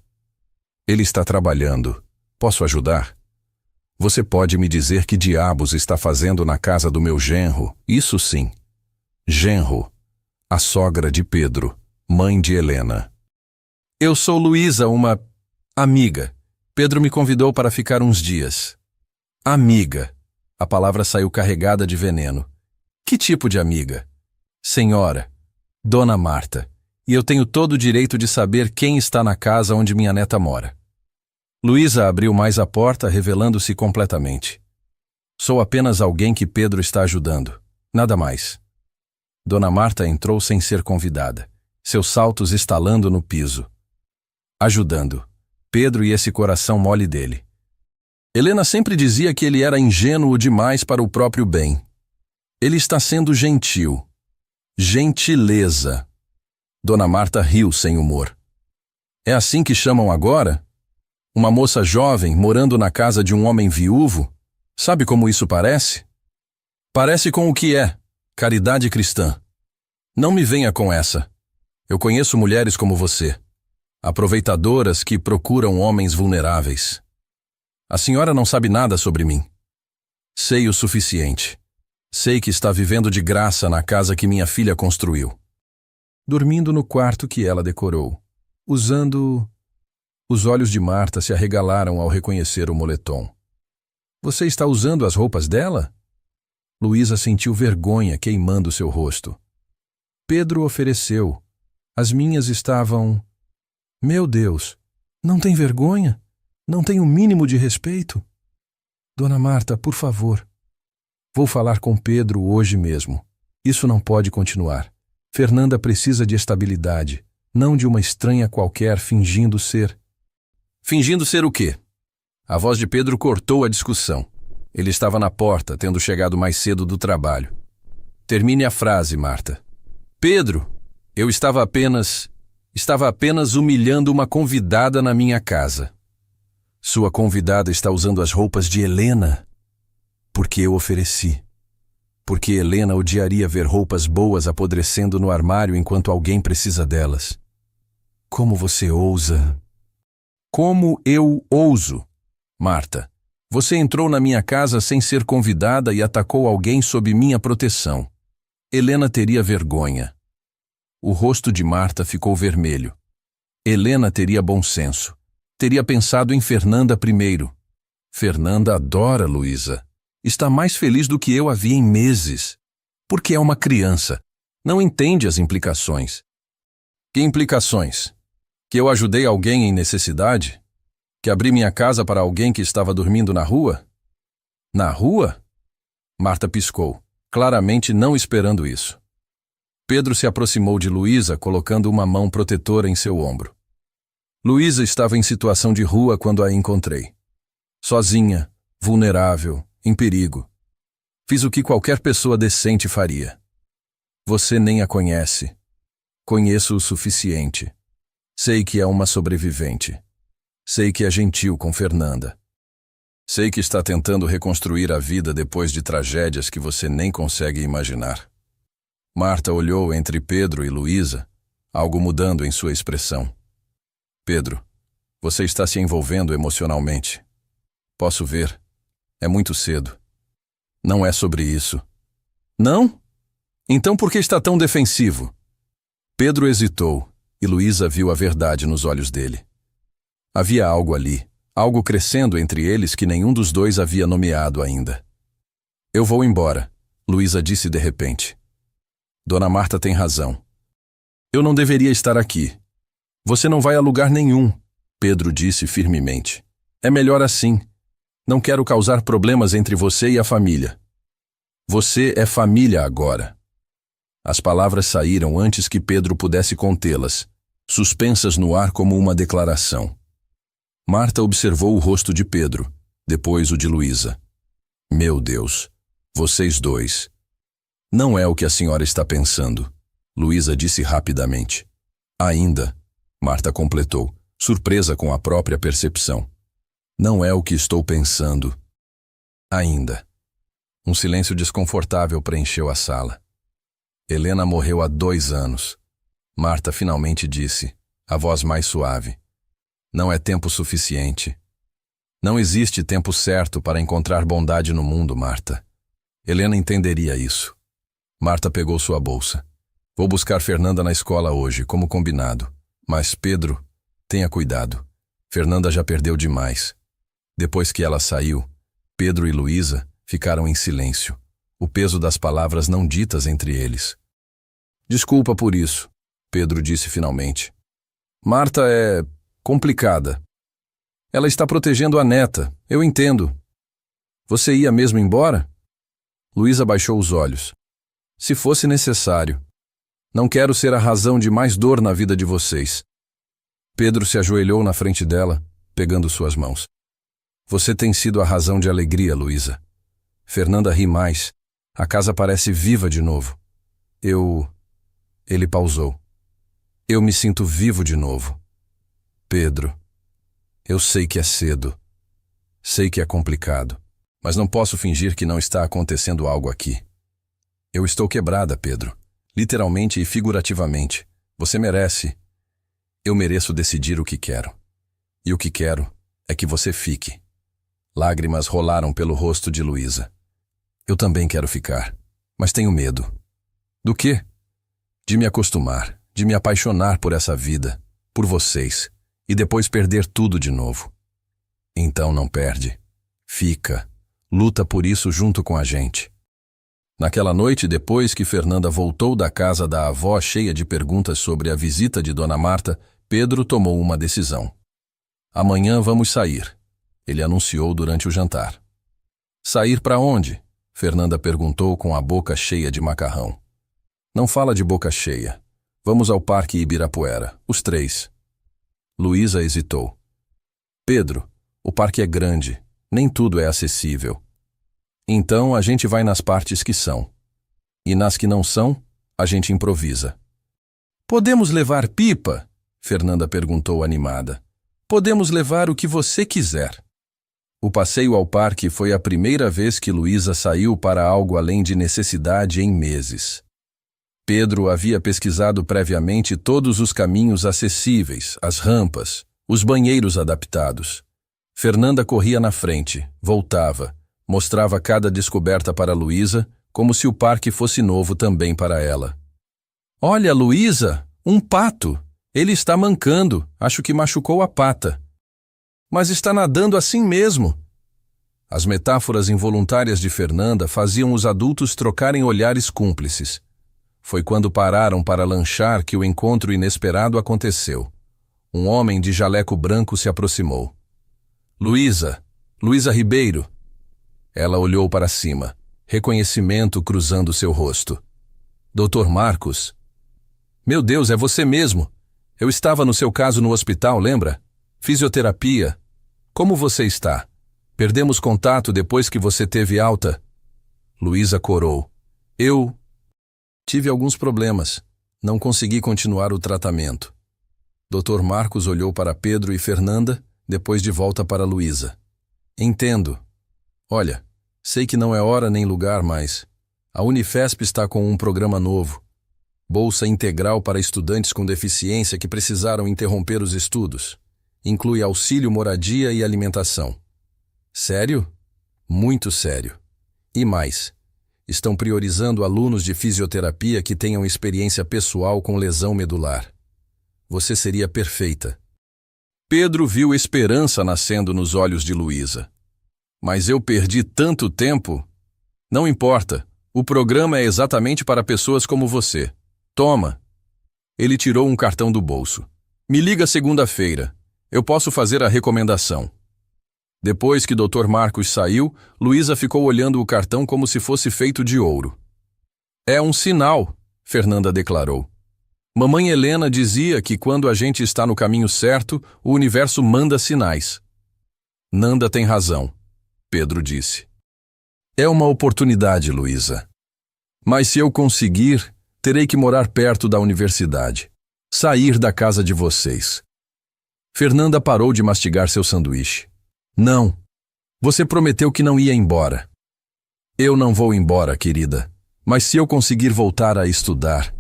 "Ele está trabalhando. Posso ajudar?" "Você pode me dizer que diabos está fazendo na casa do meu genro?" "Isso sim." Genro. A sogra de Pedro, mãe de Helena. "Eu sou Luísa, uma amiga. Pedro me convidou para ficar uns dias." "Amiga." A palavra saiu carregada de veneno. "Que tipo de amiga?" "Senhora, Dona Marta. E eu tenho todo o direito de saber quem está na casa onde minha neta mora." Luísa abriu mais a porta, revelando-se completamente. "Sou apenas alguém que Pedro está ajudando. Nada mais." Dona Marta entrou sem ser convidada, seus saltos estalando no piso. "Ajudando. Pedro e esse coração mole dele. Helena sempre dizia que ele era ingênuo demais para o próprio bem. Ele está sendo gentil. Gentileza." Dona Marta riu sem humor. "É assim que chamam agora? Uma moça jovem morando na casa de um homem viúvo? Sabe como isso parece? Parece com o que é, caridade cristã. Não me venha com essa. Eu conheço mulheres como você, aproveitadoras que procuram homens vulneráveis. A senhora não sabe nada sobre mim. Sei o suficiente. Sei que está vivendo de graça na casa que minha filha construiu. Dormindo no quarto que ela decorou, usando... Os olhos de Marta se arregalaram ao reconhecer o moletom. Você está usando as roupas dela? Luísa sentiu vergonha queimando seu rosto. Pedro ofereceu. As minhas estavam... Meu Deus, não tem vergonha? Não tem o mínimo de respeito? Dona Marta, por favor. Vou falar com Pedro hoje mesmo. Isso não pode continuar. Fernanda precisa de estabilidade, não de uma estranha qualquer fingindo ser. Fingindo ser o quê? A voz de Pedro cortou a discussão. Ele estava na porta, tendo chegado mais cedo do trabalho. Termine a frase, Marta. Pedro, eu estava apenas humilhando uma convidada na minha casa. Sua convidada está usando as roupas de Helena? Porque eu ofereci. Porque Helena odiaria ver roupas boas apodrecendo no armário enquanto alguém precisa delas. Como você ousa? Como eu ouso? Marta, você entrou na minha casa sem ser convidada e atacou alguém sob minha proteção. Helena teria vergonha. O rosto de Marta ficou vermelho. Helena teria bom senso. Teria pensado em Fernanda primeiro. Fernanda adora Luísa. Está mais feliz do que eu havia em meses. Porque é uma criança. Não entende as implicações. Que implicações? Que eu ajudei alguém em necessidade? Que abri minha casa para alguém que estava dormindo na rua? Na rua? Marta piscou, claramente não esperando isso. Pedro se aproximou de Luísa, colocando uma mão protetora em seu ombro. Luísa estava em situação de rua quando a encontrei. Sozinha, vulnerável, em perigo. Fiz o que qualquer pessoa decente faria. Você nem a conhece. Conheço o suficiente. Sei que é uma sobrevivente. Sei que é gentil com Fernanda. Sei que está tentando reconstruir a vida depois de tragédias que você nem consegue imaginar. Marta olhou entre Pedro e Luísa, algo mudando em sua expressão. Pedro, você está se envolvendo emocionalmente. Posso ver. É muito cedo. Não é sobre isso. Não? Então por que está tão defensivo? Pedro hesitou, e Luísa viu a verdade nos olhos dele. Havia algo ali, algo crescendo entre eles que nenhum dos dois havia nomeado ainda. Eu vou embora, Luísa disse de repente. Dona Marta tem razão. Eu não deveria estar aqui. Você não vai a lugar nenhum, Pedro disse firmemente. É melhor assim. Não quero causar problemas entre você e a família. Você é família agora. As palavras saíram antes que Pedro pudesse contê-las, suspensas no ar como uma declaração. Marta observou o rosto de Pedro, depois o de Luísa. Meu Deus, vocês dois. Não é o que a senhora está pensando, Luísa disse rapidamente. Ainda, Marta completou, surpresa com a própria percepção. Não é o que estou pensando. Ainda. Um silêncio desconfortável preencheu a sala. Helena morreu há 2 anos. Marta finalmente disse, a voz mais suave. Não é tempo suficiente. Não existe tempo certo para encontrar bondade no mundo, Marta. Helena entenderia isso. Marta pegou sua bolsa. Vou buscar Fernanda na escola hoje, como combinado. Mas, Pedro, tenha cuidado. Fernanda já perdeu demais. Depois que ela saiu, Pedro e Luísa ficaram em silêncio, o peso das palavras não ditas entre eles. Desculpa por isso, Pedro disse finalmente. Marta é complicada. Ela está protegendo a neta, eu entendo. Você ia mesmo embora? Luísa baixou os olhos. Se fosse necessário. Não quero ser a razão de mais dor na vida de vocês. Pedro se ajoelhou na frente dela, pegando suas mãos. Você tem sido a razão de alegria, Luísa. Fernanda ri mais. A casa parece viva de novo. Ele pausou. Eu me sinto vivo de novo. Pedro, eu sei que é cedo. Sei que é complicado. Mas não posso fingir que não está acontecendo algo aqui. Eu estou quebrada, Pedro. Literalmente e figurativamente. Você merece. Eu mereço decidir o que quero. E o que quero é que você fique. Lágrimas rolaram pelo rosto de Luísa. Eu também quero ficar, mas tenho medo. Do quê? De me acostumar, de me apaixonar por essa vida, por vocês, e depois perder tudo de novo. Então não perde. Fica. Luta por isso junto com a gente. Naquela noite, depois que Fernanda voltou da casa da avó cheia de perguntas sobre a visita de Dona Marta, Pedro tomou uma decisão. Amanhã vamos sair, ele anunciou durante o jantar. Sair para onde? Fernanda perguntou com a boca cheia de macarrão. Não fala de boca cheia. Vamos ao Parque Ibirapuera, os 3. Luísa hesitou. Pedro, o parque é grande, nem tudo é acessível. Então a gente vai nas partes que são. E nas que não são, a gente improvisa. Podemos levar pipa? Fernanda perguntou animada. Podemos levar o que você quiser. O passeio ao parque foi a primeira vez que Luísa saiu para algo além de necessidade em meses. Pedro havia pesquisado previamente todos os caminhos acessíveis, as rampas, os banheiros adaptados. Fernanda corria na frente, voltava, mostrava cada descoberta para Luísa, como se o parque fosse novo também para ela. Olha, Luísa, um pato! Ele está mancando, acho que machucou a pata. Mas está nadando assim mesmo. As metáforas involuntárias de Fernanda faziam os adultos trocarem olhares cúmplices. Foi quando pararam para lanchar que o encontro inesperado aconteceu. Um homem de jaleco branco se aproximou. Luísa Ribeiro. Ela olhou para cima, reconhecimento cruzando seu rosto. Doutor Marcos? Meu Deus, é você mesmo! Eu estava no seu caso no hospital, lembra? Fisioterapia. Como você está? Perdemos contato depois que você teve alta. Luísa corou. Eu tive alguns problemas. Não consegui continuar o tratamento. Dr. Marcos olhou para Pedro e Fernanda, depois de volta para Luísa. Entendo. Olha, sei que não é hora nem lugar, mas a Unifesp está com um programa novo. Bolsa integral para estudantes com deficiência que precisaram interromper os estudos. Inclui auxílio moradia e alimentação. Sério? Muito sério. E mais, estão priorizando alunos de fisioterapia que tenham experiência pessoal com lesão medular. Você seria perfeita. Pedro viu esperança nascendo nos olhos de Luísa. Mas eu perdi tanto tempo. Não importa, o programa é exatamente para pessoas como você. Toma. Ele tirou um cartão do bolso. Me liga segunda-feira. Eu posso fazer a recomendação. Depois que Dr. Marcos saiu, Luísa ficou olhando o cartão como se fosse feito de ouro. É um sinal, Fernanda declarou. Mamãe Helena dizia que quando a gente está no caminho certo, o universo manda sinais. Nanda tem razão, Pedro disse. É uma oportunidade, Luísa. Mas se eu conseguir, terei que morar perto da universidade. Sair da casa de vocês. Fernanda parou de mastigar seu sanduíche. Não. Você prometeu que não ia embora. Eu não vou embora, querida. Mas se eu conseguir voltar a estudar...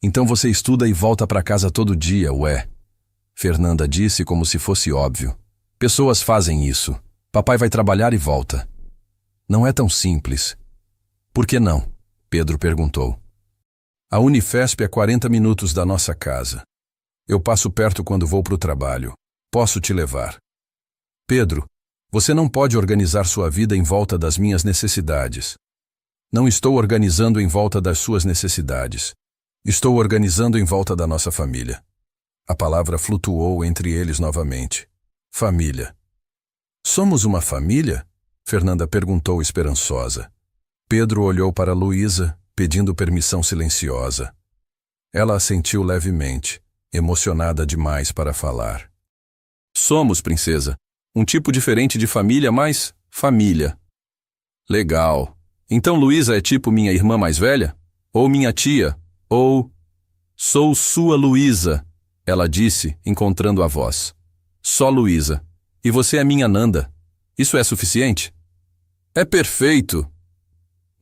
Então você estuda e volta para casa todo dia, ué. Fernanda disse como se fosse óbvio. Pessoas fazem isso. Papai vai trabalhar e volta. Não é tão simples. Por que não? Pedro perguntou. A Unifesp é 40 minutos da nossa casa. Eu passo perto quando vou para o trabalho. Posso te levar. Pedro, você não pode organizar sua vida em volta das minhas necessidades. Não estou organizando em volta das suas necessidades. Estou organizando em volta da nossa família. A palavra flutuou entre eles novamente. Família. Somos uma família? Fernanda perguntou esperançosa. Pedro olhou para Luísa, pedindo permissão silenciosa. Ela assentiu levemente, emocionada demais para falar. Somos, princesa. Um tipo diferente de família, mas família. Legal. Então Luísa é tipo minha irmã mais velha? Ou minha tia? Ou... Sou sua Luísa, ela disse, encontrando a voz. Só Luísa. E você é minha Nanda. Isso é suficiente? É perfeito.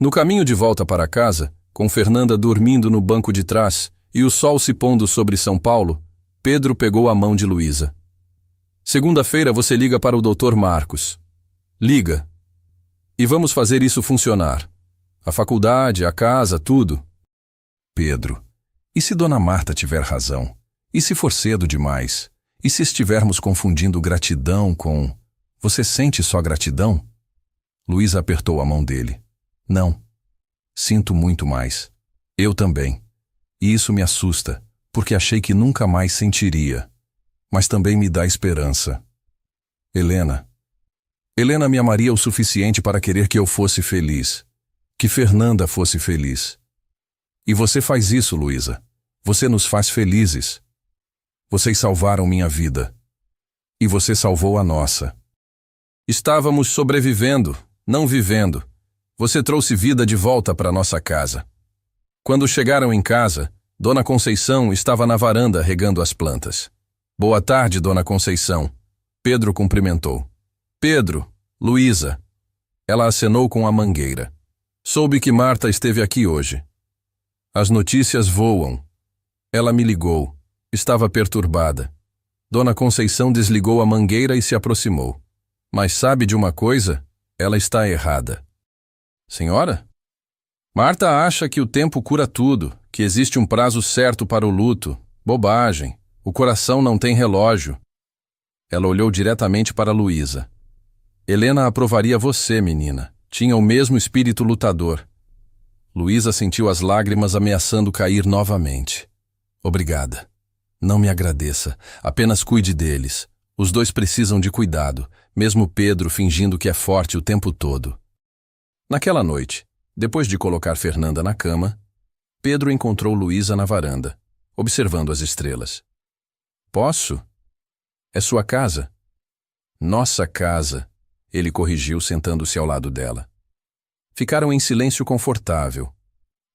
No caminho de volta para casa, com Fernanda dormindo no banco de trás e o sol se pondo sobre São Paulo, Pedro pegou a mão de Luísa. Segunda-feira você liga para o Dr. Marcos. Liga. E vamos fazer isso funcionar. A faculdade, a casa, tudo. Pedro, e se Dona Marta tiver razão? E se for cedo demais? E se estivermos confundindo gratidão com... Você sente só gratidão? Luísa apertou a mão dele. Não. Sinto muito mais. Eu também. E isso me assusta, porque achei que nunca mais sentiria. Mas também me dá esperança. Helena me amaria o suficiente para querer que eu fosse feliz. Que Fernanda fosse feliz. E você faz isso, Luísa. Você nos faz felizes. Vocês salvaram minha vida. E você salvou a nossa. Estávamos sobrevivendo, não vivendo. Você trouxe vida de volta para nossa casa. Quando chegaram em casa, Dona Conceição estava na varanda regando as plantas. Boa tarde, Dona Conceição. Pedro cumprimentou. Pedro, Luísa. Ela acenou com a mangueira. Soube que Marta esteve aqui hoje. As notícias voam. Ela me ligou. Estava perturbada. Dona Conceição desligou a mangueira e se aproximou. Mas sabe de uma coisa? Ela está errada. Senhora? Marta acha que o tempo cura tudo, que existe um prazo certo para o luto. Bobagem. O coração não tem relógio. Ela olhou diretamente para Luísa. Helena aprovaria você, menina. Tinha o mesmo espírito lutador. Luísa sentiu as lágrimas ameaçando cair novamente. Obrigada. Não me agradeça. Apenas cuide deles. Os dois precisam de cuidado, mesmo Pedro fingindo que é forte o tempo todo. Naquela noite, depois de colocar Fernanda na cama, Pedro encontrou Luísa na varanda, observando as estrelas. Posso? É sua casa? Nossa casa, ele corrigiu sentando-se ao lado dela. Ficaram em silêncio confortável.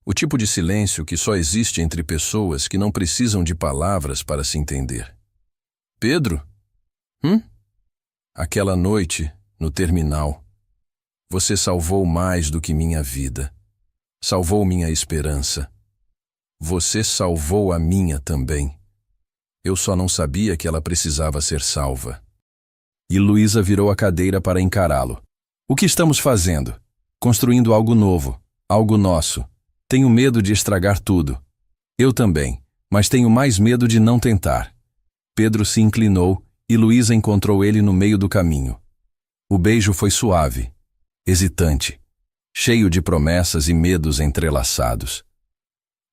O tipo de silêncio que só existe entre pessoas que não precisam de palavras para se entender. Pedro? Aquela noite, no terminal, você salvou mais do que minha vida. Salvou minha esperança. Você salvou a minha também. Eu só não sabia que ela precisava ser salva. E Luísa virou a cadeira para encará-lo. O que estamos fazendo? Construindo algo novo, algo nosso. Tenho medo de estragar tudo. Eu também, mas tenho mais medo de não tentar. Pedro se inclinou e Luísa encontrou ele no meio do caminho. O beijo foi suave, hesitante, cheio de promessas e medos entrelaçados.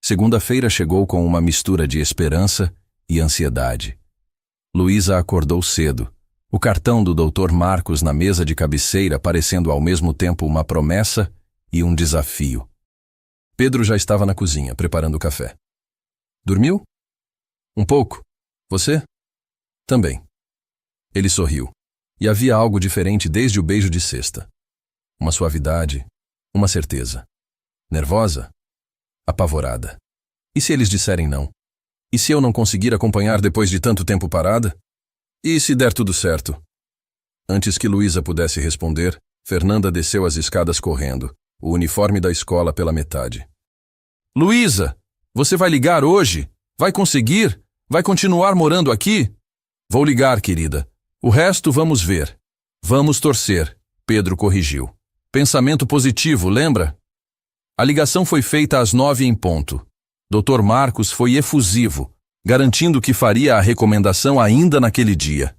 Segunda-feira chegou com uma mistura de esperança e ansiedade. Luísa acordou cedo, o cartão do Dr. Marcos na mesa de cabeceira parecendo ao mesmo tempo uma promessa e um desafio. Pedro já estava na cozinha, preparando o café. Dormiu? Um pouco. Você? Também. Ele sorriu. E havia algo diferente desde o beijo de sexta. Uma suavidade, uma certeza. Nervosa? Apavorada. E se eles disserem não? E se eu não conseguir acompanhar depois de tanto tempo parada? E se der tudo certo? Antes que Luísa pudesse responder, Fernanda desceu as escadas correndo, o uniforme da escola pela metade. Luísa, você vai ligar hoje? Vai conseguir? Vai continuar morando aqui? Vou ligar, querida. O resto vamos ver. Vamos torcer, Pedro corrigiu. Pensamento positivo, lembra? A ligação foi feita às 9 em ponto. Dr. Marcos foi efusivo, garantindo que faria a recomendação ainda naquele dia.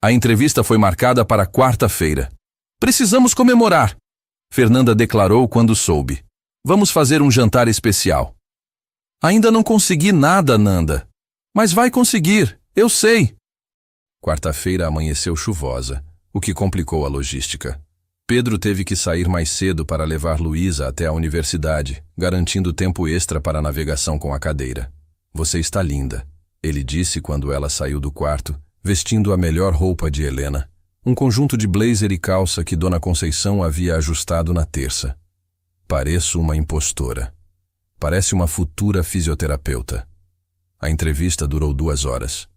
A entrevista foi marcada para quarta-feira. Precisamos comemorar, Fernanda declarou quando soube. Vamos fazer um jantar especial. Ainda não consegui nada, Nanda. Mas vai conseguir, eu sei. Quarta-feira amanheceu chuvosa, o que complicou a logística. Pedro teve que sair mais cedo para levar Luísa até a universidade, garantindo tempo extra para a navegação com a cadeira. Você está linda, ele disse quando ela saiu do quarto, vestindo a melhor roupa de Helena, um conjunto de blazer e calça que Dona Conceição havia ajustado na terça. Pareço uma impostora. Parece uma futura fisioterapeuta. A entrevista durou 2 horas.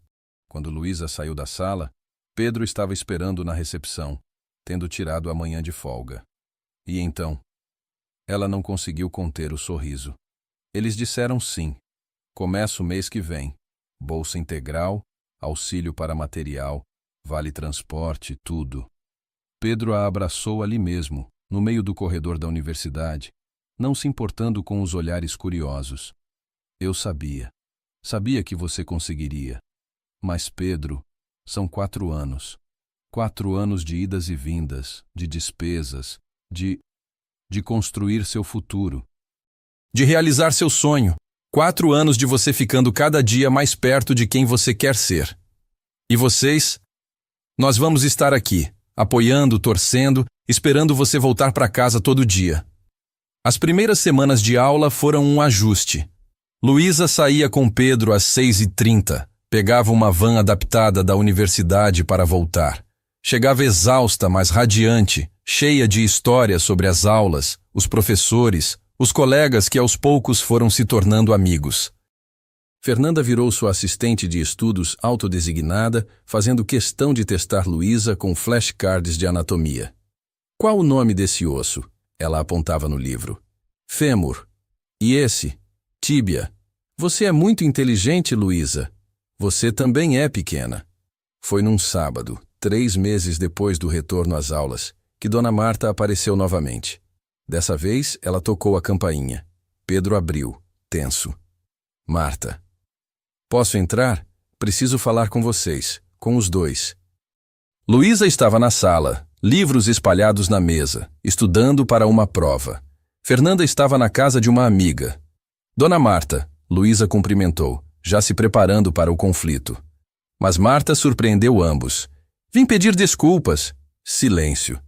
Quando Luísa saiu da sala, Pedro estava esperando na recepção, tendo tirado a manhã de folga. E então? Ela não conseguiu conter o sorriso. Eles disseram sim. Começa o mês que vem. Bolsa integral, auxílio para material, vale transporte, tudo. Pedro a abraçou ali mesmo, no meio do corredor da universidade, não se importando com os olhares curiosos. Eu sabia. Sabia que você conseguiria. Mas, Pedro, são 4 anos. 4 anos de idas e vindas, de despesas, de construir seu futuro. De realizar seu sonho. 4 anos de você ficando cada dia mais perto de quem você quer ser. E vocês? Nós vamos estar aqui, apoiando, torcendo, esperando você voltar para casa todo dia. As primeiras semanas de aula foram um ajuste. Luísa saía com Pedro às 6h30, pegava uma van adaptada da universidade para voltar. Chegava exausta, mas radiante, cheia de histórias sobre as aulas, os professores, os colegas que aos poucos foram se tornando amigos. Fernanda virou sua assistente de estudos autodesignada, fazendo questão de testar Luísa com flashcards de anatomia. Qual o nome desse osso? Ela apontava no livro. Fêmur. E esse? Tíbia. Você é muito inteligente, Luísa. Você também é pequena. Foi num sábado, 3 meses depois do retorno às aulas, que Dona Marta apareceu novamente. Dessa vez, ela tocou a campainha. Pedro abriu, tenso. Marta. Posso entrar? Preciso falar com vocês, com os dois. Luísa estava na sala, livros espalhados na mesa, estudando para uma prova. Fernanda estava na casa de uma amiga. Dona Marta, Luísa cumprimentou, já se preparando para o conflito. Mas Marta surpreendeu ambos. Vim pedir desculpas. Silêncio.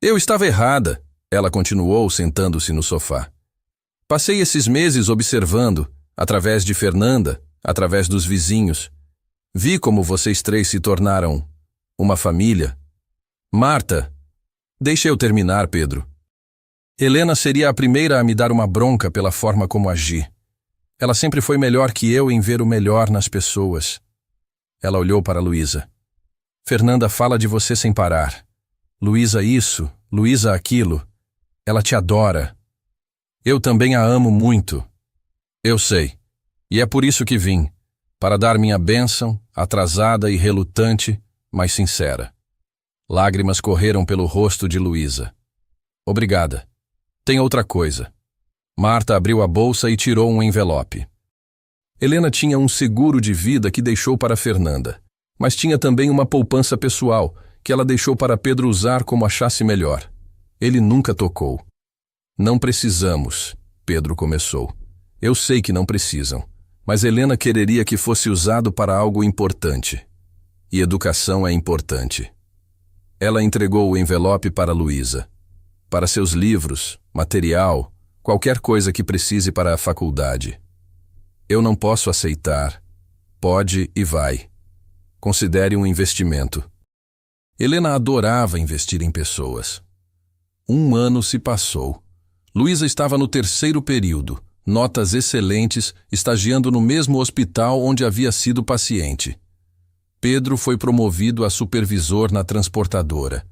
Eu estava errada, ela continuou sentando-se no sofá. Passei esses meses observando, através de Fernanda, através dos vizinhos. Vi como vocês três se tornaram uma família. Marta, deixa eu terminar, Pedro. Helena seria a primeira a me dar uma bronca pela forma como agi. Ela sempre foi melhor que eu em ver o melhor nas pessoas. Ela olhou para Luísa. Fernanda fala de você sem parar. Luísa isso, Luísa aquilo. Ela te adora. Eu também a amo muito. Eu sei. E é por isso que vim, para dar minha bênção, atrasada e relutante, mas sincera. Lágrimas correram pelo rosto de Luísa. Obrigada. Tem outra coisa. Marta abriu a bolsa e tirou um envelope. Helena tinha um seguro de vida que deixou para Fernanda, mas tinha também uma poupança pessoal que ela deixou para Pedro usar como achasse melhor. Ele nunca tocou. Não precisamos, Pedro começou. Eu sei que não precisam, mas Helena quereria que fosse usado para algo importante. E educação é importante. Ela entregou o envelope para Luísa. Para seus livros, material, qualquer coisa que precise para a faculdade. Eu não posso aceitar. Pode e vai. Considere um investimento. Helena adorava investir em pessoas. 1 ano se passou. Luísa estava no 3º período, notas excelentes, estagiando no mesmo hospital onde havia sido paciente. Pedro foi promovido a supervisor na transportadora.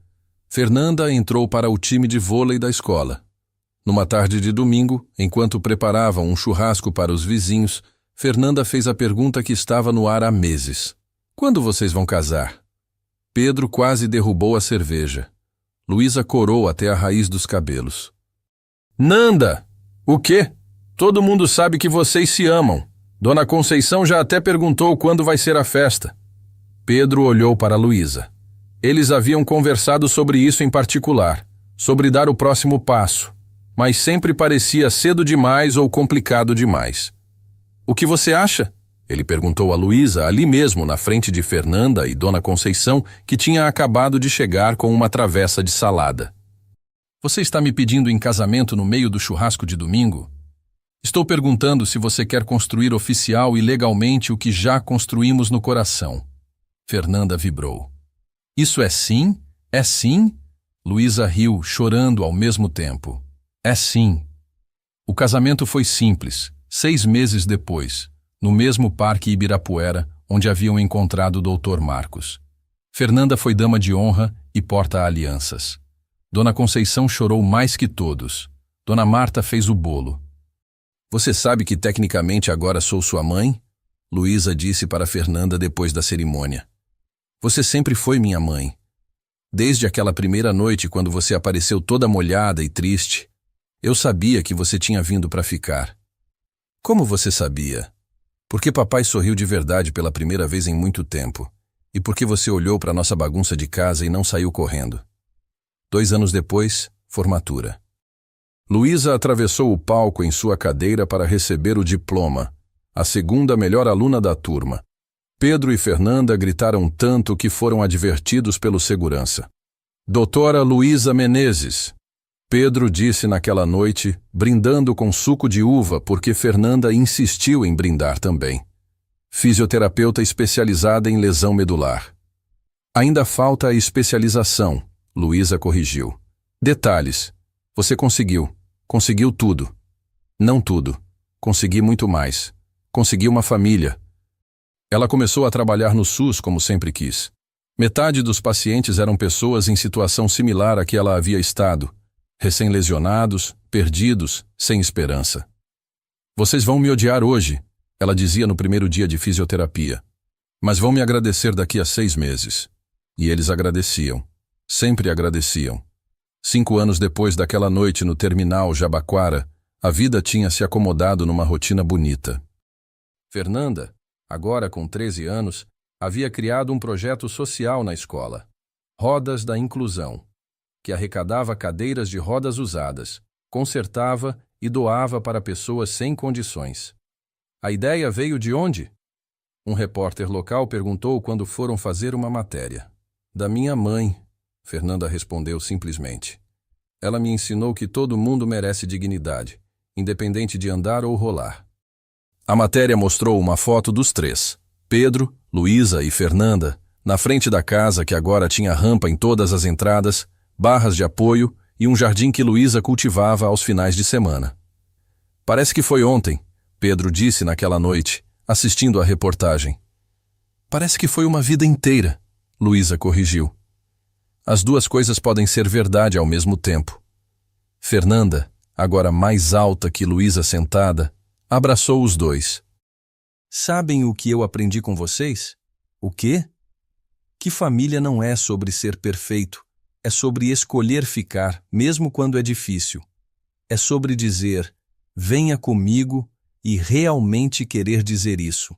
Fernanda entrou para o time de vôlei da escola. Numa tarde de domingo, enquanto preparavam um churrasco para os vizinhos, Fernanda fez a pergunta que estava no ar há meses. Quando vocês vão casar? Pedro quase derrubou a cerveja. Luísa corou até a raiz dos cabelos. Nanda! O quê? Todo mundo sabe que vocês se amam. Dona Conceição já até perguntou quando vai ser a festa. Pedro olhou para Luísa. Eles haviam conversado sobre isso em particular, sobre dar o próximo passo, mas sempre parecia cedo demais ou complicado demais. O que você acha? Ele perguntou a Luísa ali mesmo, na frente de Fernanda e Dona Conceição, que tinha acabado de chegar com uma travessa de salada. Você está me pedindo em casamento no meio do churrasco de domingo? Estou perguntando se você quer construir oficial e legalmente o que já construímos no coração. Fernanda vibrou. Isso é sim? É sim? Luísa riu, chorando ao mesmo tempo. É sim. O casamento foi simples, 6 meses depois, no mesmo parque Ibirapuera, onde haviam encontrado o Dr. Marcos. Fernanda foi dama de honra e porta-alianças. Dona Conceição chorou mais que todos. Dona Marta fez o bolo. Você sabe que tecnicamente agora sou sua mãe? Luísa disse para Fernanda depois da cerimônia. Você sempre foi minha mãe. Desde aquela primeira noite quando você apareceu toda molhada e triste, eu sabia que você tinha vindo para ficar. Como você sabia? Porque papai sorriu de verdade pela primeira vez em muito tempo, e porque você olhou para nossa bagunça de casa e não saiu correndo. 2 anos depois, formatura. Luísa atravessou o palco em sua cadeira para receber o diploma, a 2ª melhor aluna da turma. Pedro e Fernanda gritaram tanto que foram advertidos pelo segurança. Doutora Luísa Menezes, Pedro disse naquela noite, brindando com suco de uva porque Fernanda insistiu em brindar também. Fisioterapeuta especializada em lesão medular. Ainda falta a especialização, Luísa corrigiu. Detalhes. Você conseguiu. Conseguiu tudo. Não tudo. Consegui muito mais. Consegui uma família. Ela começou a trabalhar no SUS como sempre quis. Metade dos pacientes eram pessoas em situação similar à que ela havia estado. Recém-lesionados, perdidos, sem esperança. Vocês vão me odiar hoje, ela dizia no primeiro dia de fisioterapia. Mas vão me agradecer daqui a 6 meses. E eles agradeciam. Sempre agradeciam. 5 anos depois daquela noite no terminal Jabaquara, a vida tinha se acomodado numa rotina bonita. Fernanda, agora com 13 anos, havia criado um projeto social na escola, Rodas da Inclusão, que arrecadava cadeiras de rodas usadas, consertava e doava para pessoas sem condições. A ideia veio de onde? Um repórter local perguntou quando foram fazer uma matéria. Da minha mãe, Fernanda respondeu simplesmente. Ela me ensinou que todo mundo merece dignidade, independente de andar ou rolar. A matéria mostrou uma foto dos três, Pedro, Luísa e Fernanda, na frente da casa que agora tinha rampa em todas as entradas, barras de apoio e um jardim que Luísa cultivava aos finais de semana. Parece que foi ontem, Pedro disse naquela noite, assistindo à reportagem. Parece que foi uma vida inteira, Luísa corrigiu. As duas coisas podem ser verdade ao mesmo tempo. Fernanda, agora mais alta que Luísa sentada, abraçou os dois. Sabem o que eu aprendi com vocês? O quê? Que família não é sobre ser perfeito, é sobre escolher ficar, mesmo quando é difícil. É sobre dizer, venha comigo, e realmente querer dizer isso.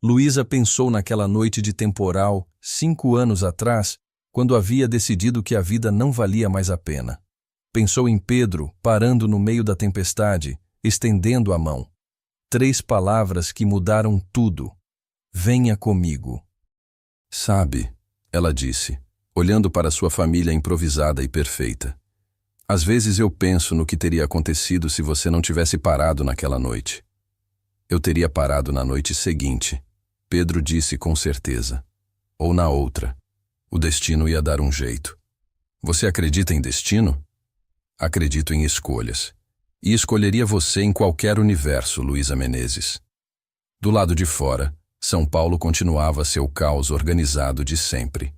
Luísa pensou naquela noite de temporal, 5 anos atrás, quando havia decidido que a vida não valia mais a pena. Pensou em Pedro, parando no meio da tempestade, estendendo a mão. 3 palavras que mudaram tudo. Venha comigo. Sabe, ela disse, olhando para sua família improvisada e perfeita. Às vezes eu penso no que teria acontecido se você não tivesse parado naquela noite. Eu teria parado na noite seguinte, Pedro disse com certeza. Ou na outra. O destino ia dar um jeito. Você acredita em destino? Acredito em escolhas. E escolheria você em qualquer universo, Luísa Menezes. Do lado de fora, São Paulo continuava seu caos organizado de sempre.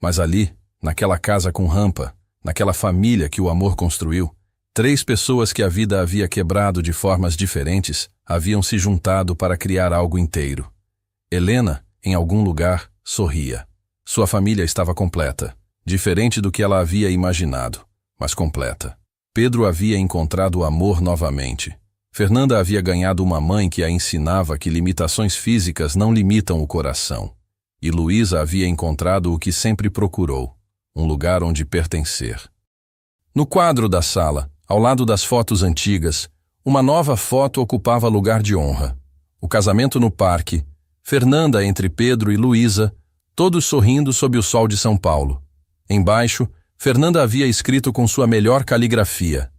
Mas ali, naquela casa com rampa, naquela família que o amor construiu, 3 pessoas que a vida havia quebrado de formas diferentes haviam se juntado para criar algo inteiro. Helena, em algum lugar, sorria. Sua família estava completa, diferente do que ela havia imaginado, mas completa. Pedro havia encontrado o amor novamente. Fernanda havia ganhado uma mãe que a ensinava que limitações físicas não limitam o coração. E Luísa havia encontrado o que sempre procurou, um lugar onde pertencer. No quadro da sala, ao lado das fotos antigas, uma nova foto ocupava lugar de honra. O casamento no parque, Fernanda entre Pedro e Luísa, todos sorrindo sob o sol de São Paulo. Embaixo, Fernanda havia escrito com sua melhor caligrafia: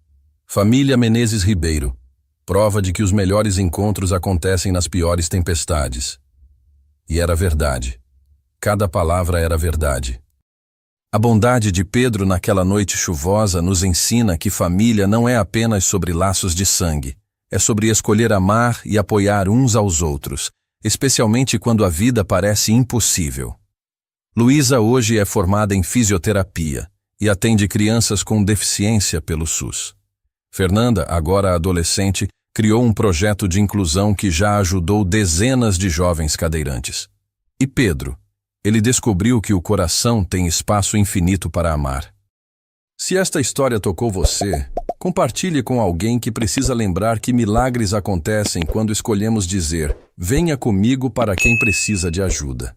Família Menezes Ribeiro, prova de que os melhores encontros acontecem nas piores tempestades. E era verdade. Cada palavra era verdade. A bondade de Pedro naquela noite chuvosa nos ensina que família não é apenas sobre laços de sangue, é sobre escolher amar e apoiar uns aos outros, especialmente quando a vida parece impossível. Luísa hoje é formada em fisioterapia e atende crianças com deficiência pelo SUS. Fernanda, agora adolescente, criou um projeto de inclusão que já ajudou dezenas de jovens cadeirantes. E Pedro? Ele descobriu que o coração tem espaço infinito para amar. Se esta história tocou você, compartilhe com alguém que precisa lembrar que milagres acontecem quando escolhemos dizer, venha comigo para quem precisa de ajuda.